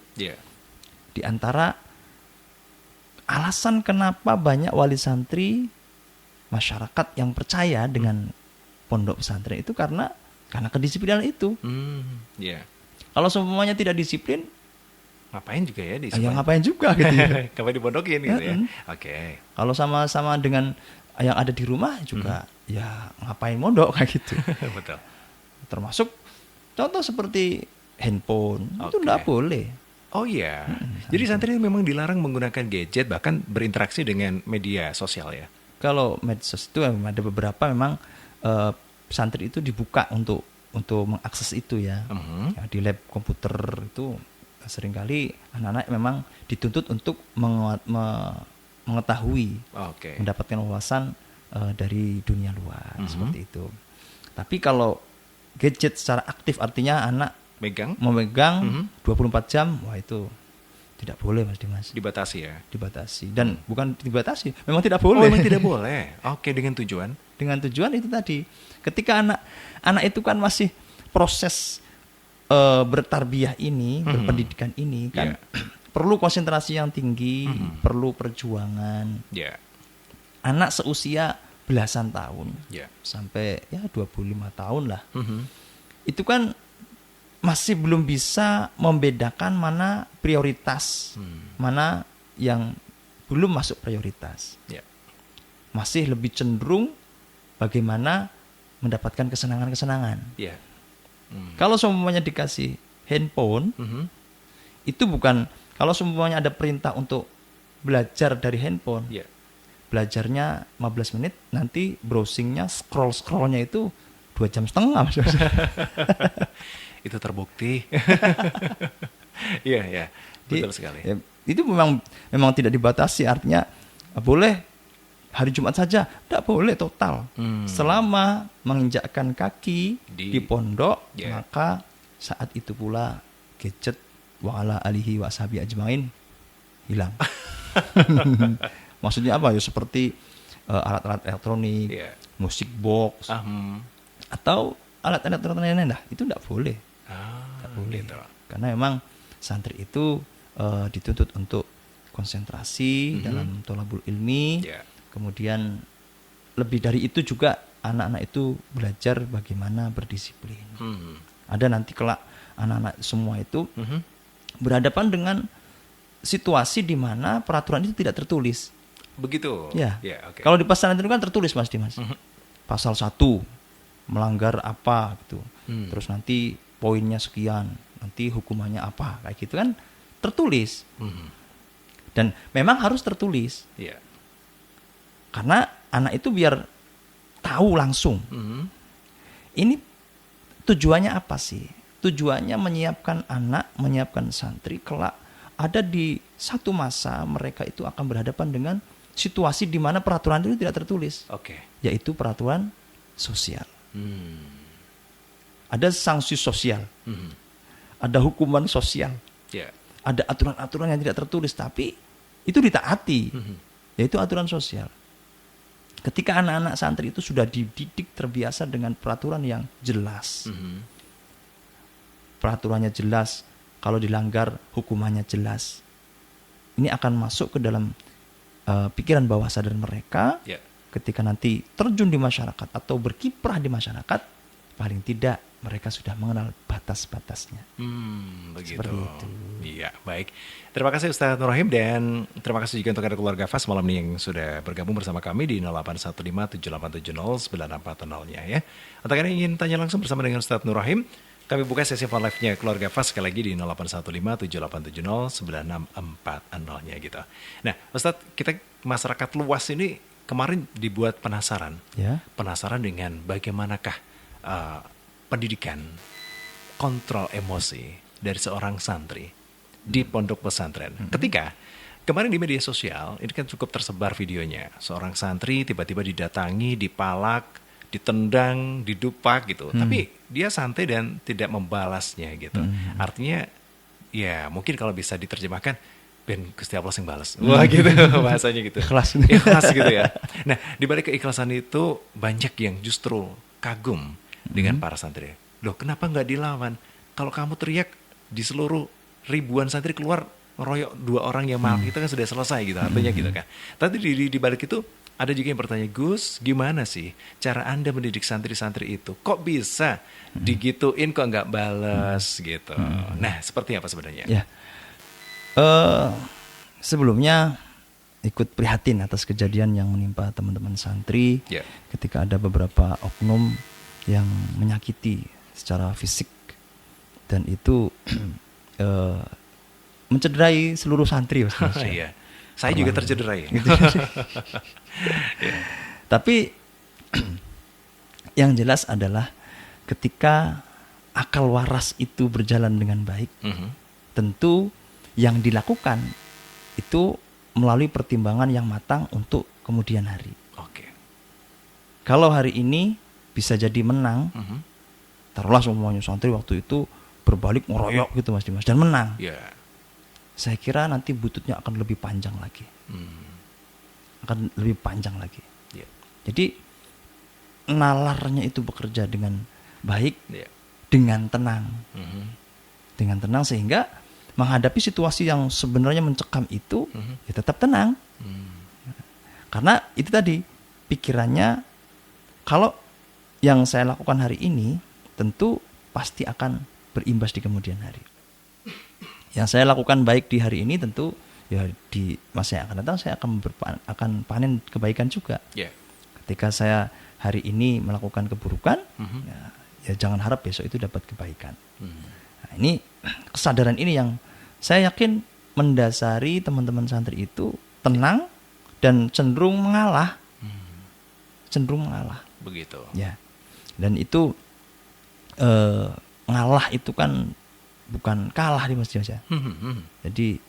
di antara alasan kenapa banyak wali santri masyarakat yang percaya dengan pondok pesantren itu karena kedisiplinan itu. Kalau semuanya tidak disiplin, ngapain juga ya ya ngapain juga gitu ya. Ngapain dipondokin gitu ya. Oke. Kalau sama-sama dengan yang ada di rumah juga ya ngapain mondok kayak gitu. Betul. Termasuk contoh seperti handphone itu enggak boleh. Oh iya. Jadi santri memang dilarang menggunakan gadget bahkan berinteraksi dengan media sosial ya. Kalau medsos itu ada beberapa memang santri itu dibuka untuk mengakses itu ya. Ya, di lab komputer itu seringkali anak-anak memang dituntut untuk mengetahui, mendapatkan wawasan dari dunia luar seperti itu. Tapi kalau gadget secara aktif artinya anak memegang 24 jam, wah itu tidak boleh Mas Dimas. Dibatasi ya? Dibatasi. Dan bukan dibatasi, memang tidak boleh. Memang tidak boleh. Oke, dengan tujuan? Dengan tujuan itu tadi. Ketika anak itu kan masih proses bertarbiyah ini, berpendidikan ini kan perlu konsentrasi yang tinggi, perlu perjuangan. Anak seusia belasan tahun sampai ya 25 tahun lah. Itu kan masih belum bisa membedakan mana prioritas, mana yang belum masuk prioritas. Masih lebih cenderung bagaimana mendapatkan kesenangan-kesenangan. Kalau semuanya dikasih handphone, itu bukan, kalau semuanya ada perintah untuk belajar dari handphone, belajarnya 15 menit, nanti browsingnya, scrollnya itu 2,5 jam. Itu terbukti. Iya, betul sekali. Ya, itu memang tidak dibatasi, artinya boleh hari Jumat saja, tidak boleh total. Selama menginjakkan kaki di pondok, maka saat itu pula gadget wa ala alihi wa sahbihi ajmain hilang. Maksudnya apa ya? Seperti alat-alat elektronik, musik box, atau alat-alat elektronik lain lah, itu tidak boleh. Tidak boleh. Gitu. Karena memang santri itu dituntut untuk konsentrasi dalam thalabul ilmi. Kemudian lebih dari itu juga anak-anak itu belajar bagaimana berdisiplin. Ada nanti kelak anak-anak semua itu berhadapan dengan situasi di mana peraturan itu tidak tertulis. Begitu. Ya. Kalau di pesantren itu kan tertulis Mas Dimas. Pasal 1 melanggar apa gitu. Terus nanti poinnya sekian, nanti hukumannya apa, kayak gitu kan tertulis. Dan memang harus tertulis. Karena anak itu biar tahu langsung. Ini tujuannya apa sih? Tujuannya menyiapkan anak, menyiapkan santri kelak ada di satu masa mereka itu akan berhadapan dengan situasi di mana peraturan itu tidak tertulis. Yaitu peraturan sosial. Ada sanksi sosial. Ada hukuman sosial. Ada aturan-aturan yang tidak tertulis tapi itu ditaati. Yaitu aturan sosial. Ketika anak-anak santri itu sudah dididik terbiasa dengan peraturan yang jelas. Peraturannya jelas, kalau dilanggar hukumannya jelas. Ini akan masuk ke dalam pikiran bawah sadar mereka. Ketika nanti terjun di masyarakat atau berkiprah di masyarakat, paling tidak mereka sudah mengenal batas-batasnya. Begitu. Seperti itu. Iya, baik. Terima kasih Ustaz Nur Rahim dan terima kasih juga untuk ada keluarga Fas malam ini yang sudah bergabung bersama kami di 081578709440-nya ya. Untuk yang ingin tanya langsung bersama dengan Ustaz Nur Rahim, kami buka sesi phone live-nya keluarga Fas sekali lagi di 081578709640-nya gitu. Nah, Ustaz, kita masyarakat luas ini kemarin dibuat penasaran. Penasaran dengan bagaimanakah pendidikan kontrol emosi dari seorang santri di pondok pesantren. Ketika kemarin di media sosial ini kan cukup tersebar videonya, seorang santri tiba-tiba didatangi, dipalak, ditendang, didupak gitu. Tapi dia santai dan tidak membalasnya gitu. Artinya ya mungkin kalau bisa diterjemahkan, ben Gusti Allah yang balas. Wah gitu bahasanya gitu. Ikhlas. Ikhlas gitu ya. Nah, di balik keikhlasan itu banyak yang justru kagum dengan para santri. Loh, kenapa nggak dilawan? Kalau kamu teriak di seluruh ribuan santri keluar ngeroyok 2 orang yang maaf itu kan sudah selesai gitu. Artinya gitu kan. Tapi di balik itu ada juga yang bertanya, Gus, gimana sih cara Anda mendidik santri-santri itu? Kok bisa digituin kok nggak balas gitu? Nah, seperti apa sebenarnya? Ya. Sebelumnya ikut prihatin atas kejadian yang menimpa teman-teman santri ketika ada beberapa oknum yang menyakiti secara fisik dan itu mencederai seluruh santri. Iya. Saya juga tercederai. Gitu. Tapi yang jelas adalah ketika akal waras itu berjalan dengan baik, tentu yang dilakukan itu melalui pertimbangan yang matang untuk kemudian hari. Oke. Kalau hari ini bisa jadi menang, taruhlah semuanya santri waktu itu berbalik ngeroyok gitu Mas Dimas dan menang. Saya kira nanti bututnya akan lebih panjang lagi. Akan lebih panjang lagi. Jadi nalarnya itu bekerja dengan baik, dengan tenang. Dengan tenang sehingga menghadapi situasi yang sebenarnya mencekam itu ya tetap tenang. Karena itu tadi pikirannya, kalau yang saya lakukan hari ini tentu pasti akan berimbas di kemudian hari. Yang saya lakukan baik di hari ini tentu ya di masa yang akan datang saya akan panen kebaikan juga. Ketika saya hari ini melakukan keburukan, ya jangan harap besok itu dapat kebaikan. Nah, ini kesadaran ini yang saya yakin mendasari teman-teman santri itu tenang dan cenderung mengalah. Cenderung mengalah. Begitu. Ya. Dan itu ngalah itu kan bukan kalah di Mas Dimas ya. Jadi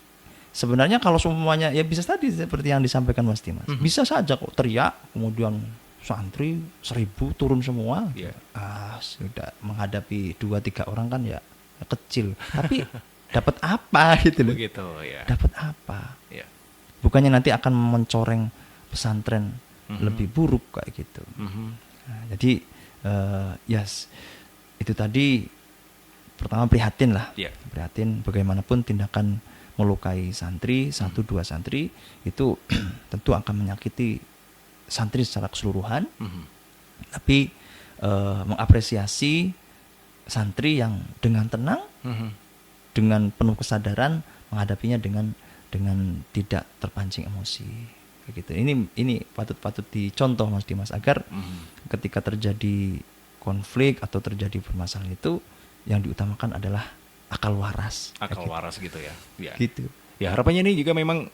sebenarnya kalau semuanya ya bisa tadi seperti yang disampaikan Mas Dimas. Bisa saja kok teriak kemudian santri 1000 turun semua. Sudah menghadapi 2-3 orang kan ya kecil. Tapi dapat apa gitu loh. Begitu ya. Dapat apa? Bukannya nanti akan mencoreng pesantren lebih buruk kayak gitu. Nah, jadi itu tadi pertama prihatin lah. Prihatin bagaimanapun tindakan melukai santri, 1-2 santri itu tentu akan menyakiti santri secara keseluruhan. Tapi mengapresiasi santri yang dengan tenang, dengan penuh kesadaran menghadapinya dengan tidak terpancing emosi. Begitu. Ini patut dicontoh Mas Dimas agar ketika terjadi konflik atau terjadi permasalahan itu yang diutamakan adalah akal waras. Akal waras gitu ya. Gitu. Ya harapannya ini juga memang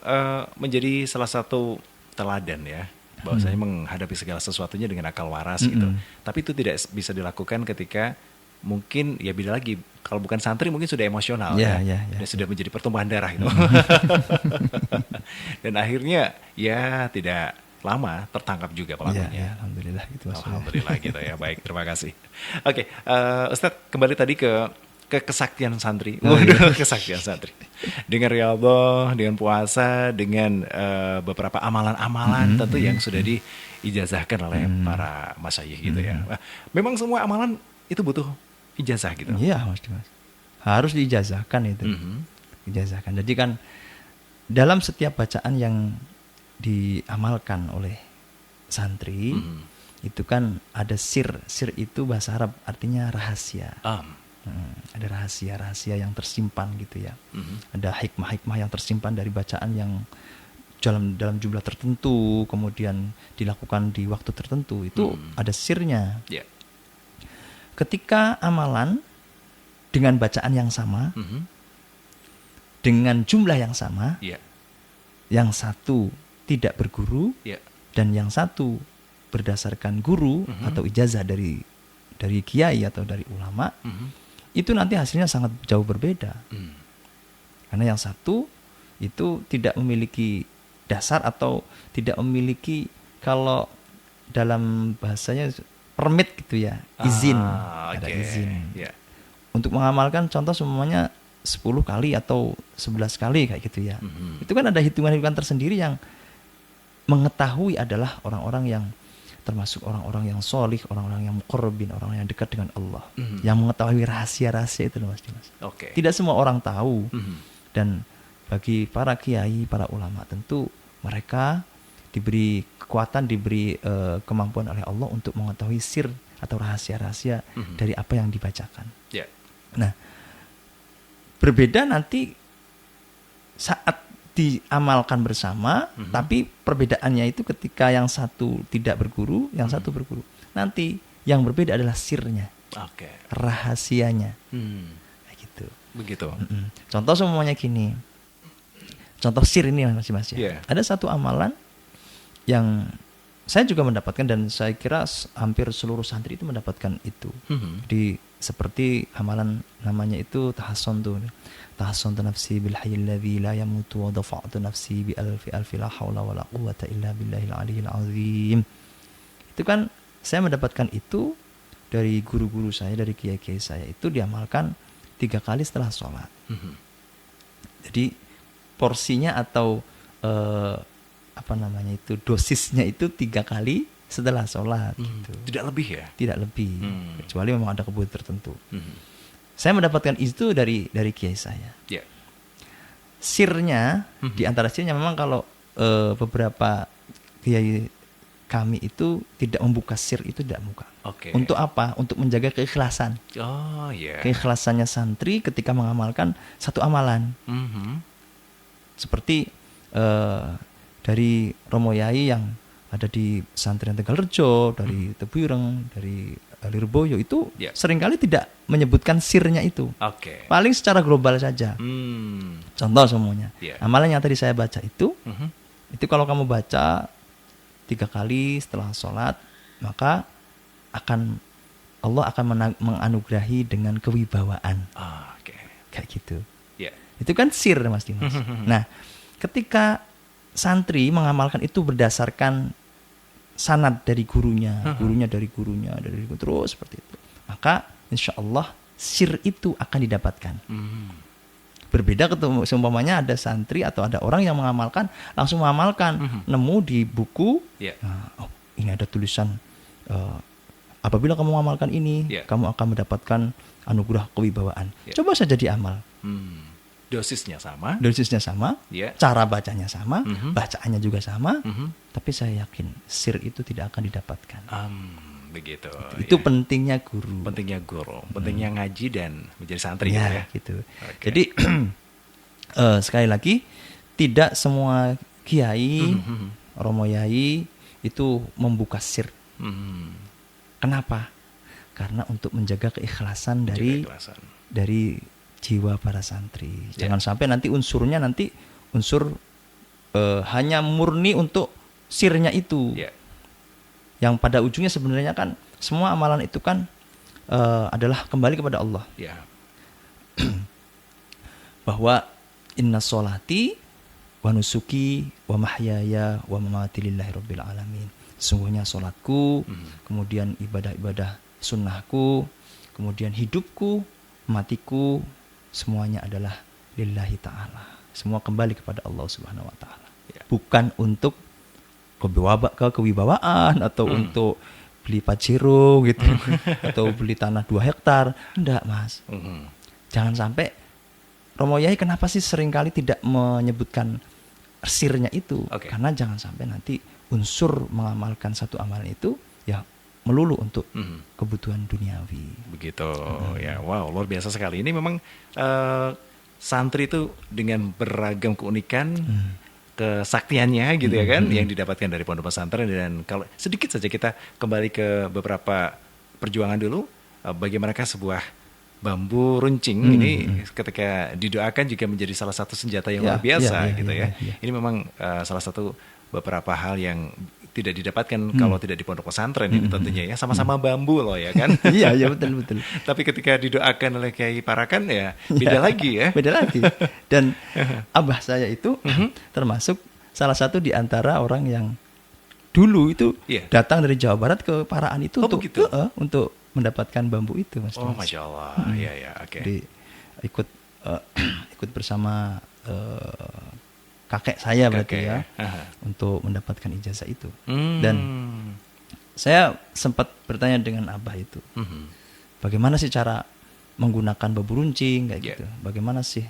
menjadi salah satu teladan ya. Bahwasanya menghadapi segala sesuatunya dengan akal waras gitu. Tapi itu tidak bisa dilakukan ketika mungkin ya beda lagi. Kalau bukan santri mungkin sudah emosional dan sudah menjadi pertumpahan darah gitu. Dan akhirnya ya tidak lama tertangkap juga pelakunya. Alhamdulillah gitu Mas. Alhamdulillah gitu ya. Baik, terima kasih. Oke, Ustadz kembali tadi ke kesaktian santri. Kesaktian santri. Dengan riyadhah, dengan puasa, dengan beberapa amalan-amalan tentu yang sudah diijazahkan oleh para masyayikh gitu ya. Memang semua amalan itu butuh ijazah gitu. Iya Mas Dimas. Harus diijazahkan itu. Ijazahkan. Jadi kan dalam setiap bacaan yang diamalkan oleh santri itu kan ada sir itu bahasa Arab artinya rahasia. Ada rahasia yang tersimpan gitu ya. Ada hikmah yang tersimpan dari bacaan yang dalam jumlah tertentu kemudian dilakukan di waktu tertentu itu ada sirnya. Ketika amalan dengan bacaan yang sama dengan jumlah yang sama, yang satu tidak berguru dan yang satu berdasarkan guru atau ijazah dari kiai atau dari ulama, itu nanti hasilnya sangat jauh berbeda. Karena yang satu itu tidak memiliki dasar atau tidak memiliki, kalau dalam bahasanya permit gitu ya, izin, ada okay. izin. Yeah. Untuk mengamalkan contoh semuanya 10 kali atau 11 kali kayak gitu ya. Itu kan ada hitungan-hitungan tersendiri yang mengetahui adalah orang-orang yang termasuk orang-orang yang solih, orang-orang yang muqarrabin, orang-orang yang dekat dengan Allah, yang mengetahui rahasia-rahasia itu Mas Dimas. Okay. Tidak semua orang tahu. Dan bagi para kiai, para ulama tentu mereka diberi kekuatan, diberi kemampuan oleh Allah untuk mengetahui sir atau rahasia-rahasia dari apa yang dibacakan. Yeah. Nah, berbeda nanti saat diamalkan bersama, tapi perbedaannya itu ketika yang satu tidak berguru, yang satu berguru. Nanti yang berbeda adalah sirnya, rahasianya, kayak gitu. Begitu. Contoh semuanya gini, contoh sir ini Mas. Yeah. Ada satu amalan yang saya juga mendapatkan dan saya kira hampir seluruh santri itu mendapatkan itu. Jadi seperti amalan namanya itu tahassun tuh. Tahassuntu nafsi bil hayyil ladzi la yamutu wa dafa'tu nafsi bi alfi la haula wala quwwata illa billahil aliyyil azim. Itu kan saya mendapatkan itu dari guru-guru saya, dari kiai-kiai saya, itu diamalkan 3 kali setelah sholat. Jadi porsinya atau dosisnya itu 3 kali setelah sholat. Gitu. Tidak lebih ya? Tidak lebih, kecuali memang ada kebutuhan tertentu. Saya mendapatkan itu dari kiai saya. Yeah. Sirnya, di antara sirnya memang kalau beberapa kiai kami itu tidak membuka sir itu, tidak buka. Untuk apa? Untuk menjaga keikhlasan. Keikhlasannya santri ketika mengamalkan satu amalan. Seperti dari Romo Yai yang ada di pesantren Tegalrejo, dari Tebuireng, dari Lirboyo itu seringkali tidak menyebutkan sirnya itu. Paling secara global saja. Contoh semuanya. Amalan yang tadi saya baca itu kalau kamu baca 3 kali setelah sholat, maka Allah akan menganugerahi dengan kewibawaan. Kayak gitu. Itu kan sir Mas Dimas. Nah, ketika santri mengamalkan itu berdasarkan sanad dari gurunya, dari gurunya, terus seperti itu, maka insya Allah sir itu akan didapatkan. Berbeda ketemu seumpamanya ada santri atau ada orang yang langsung mengamalkan, nemu di buku, ini ada tulisan apabila kamu mengamalkan ini, kamu akan mendapatkan anugerah kewibawaan. Coba saja diamal. Dosisnya sama, cara bacanya sama, bacaannya juga sama, tapi saya yakin sir itu tidak akan didapatkan. Begitu. Itu pentingnya guru. Pentingnya ngaji dan menjadi santri gitu. Jadi sekali lagi, tidak semua kiai, Romo Yai itu membuka sir. Kenapa? Karena untuk menjaga keikhlasan dari jiwa para santri. Jangan sampai nanti unsurnya unsur hanya murni untuk sirnya itu. Yang pada ujungnya sebenarnya kan semua amalan itu kan adalah kembali kepada Allah. Bahwa inna sholati wa nusuki wa mahyaya wa mamati lillahi rabbil alamin. Sesungguhnya sholatku, kemudian ibadah-ibadah sunnahku, kemudian hidupku, matiku, semuanya adalah lillahi ta'ala. Semua kembali kepada Allah subhanahu wa ta'ala. Bukan untuk kewibawaan atau untuk beli Pajero gitu. Atau beli tanah 2 hektar. Enggak Mas. Jangan sampai Romo Yai kenapa sih seringkali tidak menyebutkan sirnya itu? Karena jangan sampai nanti unsur mengamalkan satu amalan itu ya melulu untuk kebutuhan duniawi. Begitu. Ya, wow, luar biasa sekali. Ini memang santri itu dengan beragam keunikan, kesaktiannya gitu ya kan, yang didapatkan dari pondok pesantren. Dan kalau sedikit saja kita kembali ke beberapa perjuangan dulu, bagaimanakah sebuah bambu runcing ini ketika didoakan juga menjadi salah satu senjata yang luar biasa gitu ya. Ini memang salah satu beberapa hal yang tidak didapatkan kalau tidak di pondok pesantren ini tentunya ya, sama-sama bambu loh ya kan. Iya betul. Tapi ketika didoakan oleh Kiai Parakan ya beda lagi ya. Beda lagi. Dan abah saya itu termasuk salah satu di antara orang yang dulu itu datang dari Jawa Barat ke Paraan itu untuk mendapatkan bambu itu, Mas. Oh, Masya Allah. Ya, oke. Jadi ikut bersama kakek saya berarti ya, untuk mendapatkan ijazah itu. Dan saya sempat bertanya dengan Abah itu, bagaimana sih cara menggunakan bambu runcing kayak gitu? Bagaimana sih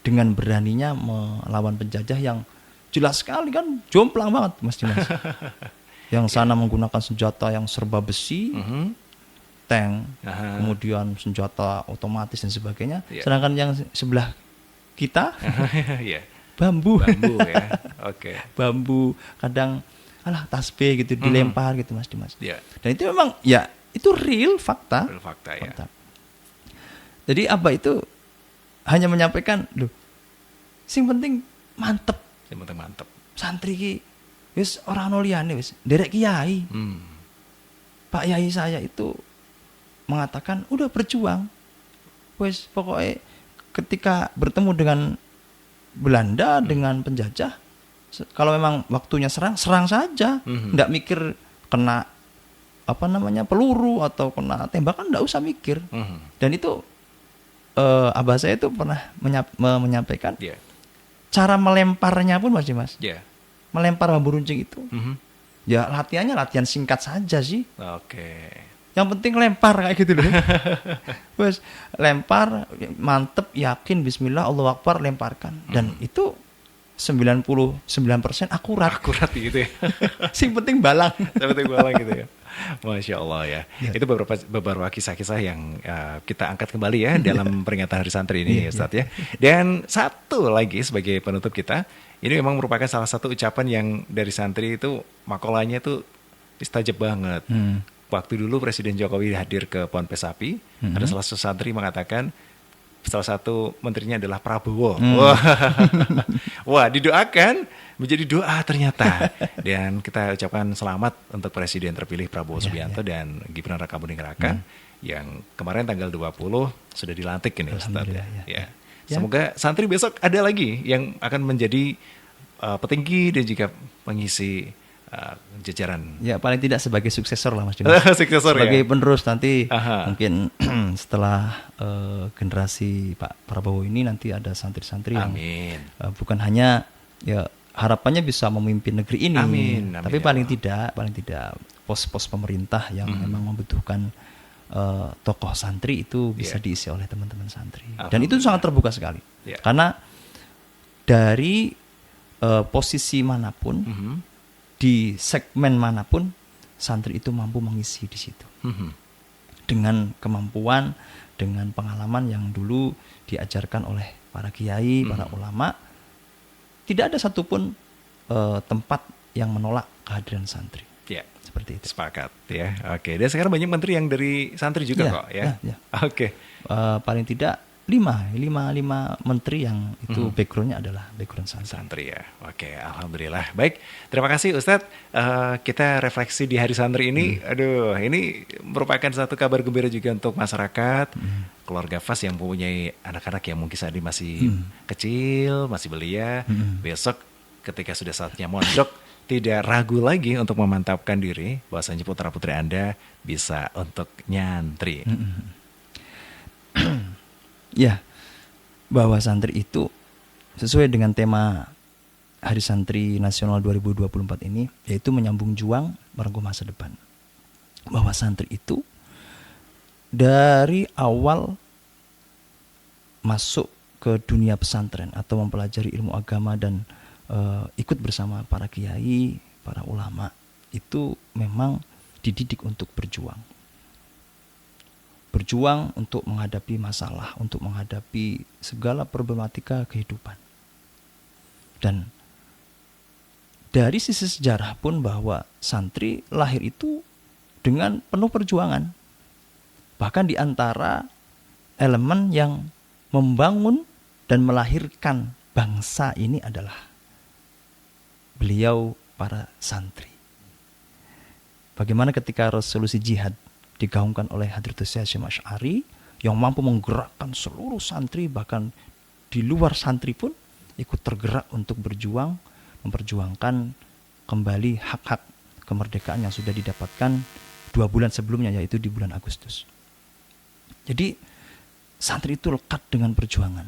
dengan beraninya melawan penjajah yang jelas sekali kan jomplang banget, Mas Dimas. Yang sana menggunakan senjata yang serba besi, tank, kemudian senjata otomatis dan sebagainya. Sedangkan yang sebelah kita bambu ya. Oke. Bambu, kadang tasbih gitu dilempar gitu, Mas Dimas. Dan itu memang ya itu real fakta. Ya. Jadi Abah itu hanya menyampaikan, loh, sing penting mantep. Santri ki wis ora ono liyane wis, derek kiai. Pak Yai saya itu mengatakan, udah berjuang. Wis pokoknya ketika bertemu dengan Belanda, dengan penjajah, kalau memang waktunya serang saja. Nggak mikir kena peluru atau kena tembakan, nggak usah mikir. Dan itu abah saya itu pernah menyampaikan cara melemparnya pun, Mas Dimas. Melempar bambu runcing itu. Ya latihannya latihan singkat saja sih. Yang penting lempar kayak gitu loh. Wes lempar, mantep, yakin, bismillah, Allahu Akbar, lemparkan. Dan itu 99% akurat. Akurat gitu ya. Sing penting balang. Gitu ya. Masya Allah ya. Itu beberapa kisah-kisah yang kita angkat kembali ya dalam peringatan Hari Santri ini, Ustadz ya. Dan satu lagi sebagai penutup kita, ini memang merupakan salah satu ucapan yang dari santri itu makolanya itu istajab banget. Waktu dulu Presiden Jokowi hadir ke Ponpes Api, ada salah satu santri mengatakan salah satu menterinya adalah Prabowo. Wah, didoakan menjadi doa ternyata. Dan kita ucapkan selamat untuk Presiden terpilih Prabowo Subianto dan Gibran Rakabuming Raka yang kemarin tanggal 20 sudah dilantik ini, Ustaz. Ya. Semoga santri besok ada lagi yang akan menjadi petinggi dan juga pengisi jajaran. Ya, paling tidak sebagai suksesor lah, Mas Dimas. Sebagai penerus nanti mungkin setelah generasi Pak Prabowo ini nanti ada santri-santri yang bukan hanya ya harapannya bisa memimpin negeri ini. Tapi paling tidak pos-pos pemerintah yang memang membutuhkan tokoh santri itu bisa diisi oleh teman-teman santri. Dan itu sangat terbuka sekali. Karena dari posisi manapun, di segmen manapun, santri itu mampu mengisi di situ. Dengan kemampuan, dengan pengalaman yang dulu diajarkan oleh para kiai, para ulama, tidak ada satupun tempat yang menolak kehadiran santri. Seperti itu. Sepakat ya. Oke. Dan sekarang banyak menteri yang dari santri juga kok ya. Oke. Paling tidak 5 menteri yang itu backgroundnya adalah background santri ya. Oke, alhamdulillah. Baik, terima kasih Ustadz. Kita refleksi di Hari Santri ini. Aduh, ini merupakan satu kabar gembira juga untuk masyarakat, keluarga FAS yang mempunyai anak-anak yang mungkin saat ini masih kecil, masih belia. Besok ketika sudah saatnya mondok, tidak ragu lagi untuk memantapkan diri bahwasanya putra-putri Anda bisa untuk nyantri. Ya, bahwa santri itu sesuai dengan tema Hari Santri Nasional 2024 ini, yaitu menyambung juang merengkuh masa depan. Bahwa santri itu dari awal masuk ke dunia pesantren atau mempelajari ilmu agama dan ikut bersama para kiai, para ulama, itu memang dididik untuk berjuang. Berjuang untuk menghadapi masalah, untuk menghadapi segala problematika kehidupan. Dan dari sisi sejarah pun bahwa santri lahir itu dengan penuh perjuangan. Bahkan di antara elemen yang membangun dan melahirkan bangsa ini adalah beliau para santri. Bagaimana ketika resolusi jihad digaungkan oleh Hadratus Syekh Hasyim Asy'ari yang mampu menggerakkan seluruh santri, bahkan di luar santri pun ikut tergerak untuk berjuang, memperjuangkan kembali hak-hak kemerdekaan yang sudah didapatkan 2 bulan sebelumnya, yaitu di bulan Agustus. Jadi santri itu lekat dengan perjuangan.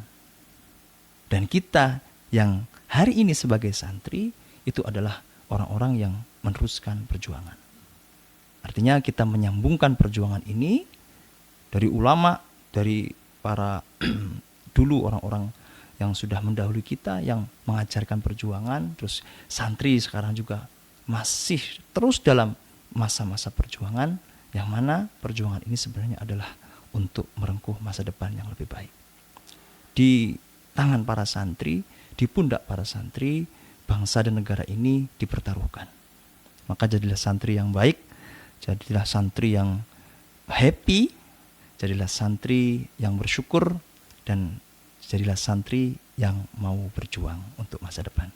Dan kita yang hari ini sebagai santri itu adalah orang-orang yang meneruskan perjuangan. Artinya kita menyambungkan perjuangan ini dari ulama, dari para dulu orang-orang yang sudah mendahului kita yang mengajarkan perjuangan, terus santri sekarang juga masih terus dalam masa-masa perjuangan, yang mana perjuangan ini sebenarnya adalah untuk merengkuh masa depan yang lebih baik. Di tangan para santri, di pundak para santri, bangsa dan negara ini dipertaruhkan. Maka jadilah santri yang baik, jadilah santri yang happy, jadilah santri yang bersyukur, dan jadilah santri yang mau berjuang untuk masa depan.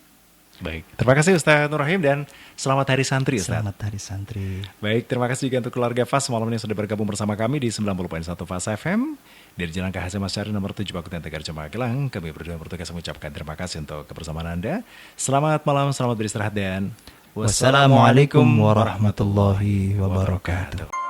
Baik, terima kasih Ustaz Nur Rahim dan selamat Hari Santri Ustaz. Selamat Hari Santri. Baik, terima kasih juga untuk keluarga FAS malam ini sudah bergabung bersama kami di 90.1 FAS FM. Dari Jalan KHC Masyari nomor 7 Bakuten Tegar Magelang, kami berdua bertugas mengucapkan terima kasih untuk kebersamaan Anda. Selamat malam, selamat beristirahat dan wassalamualaikum warahmatullahi wabarakatuh.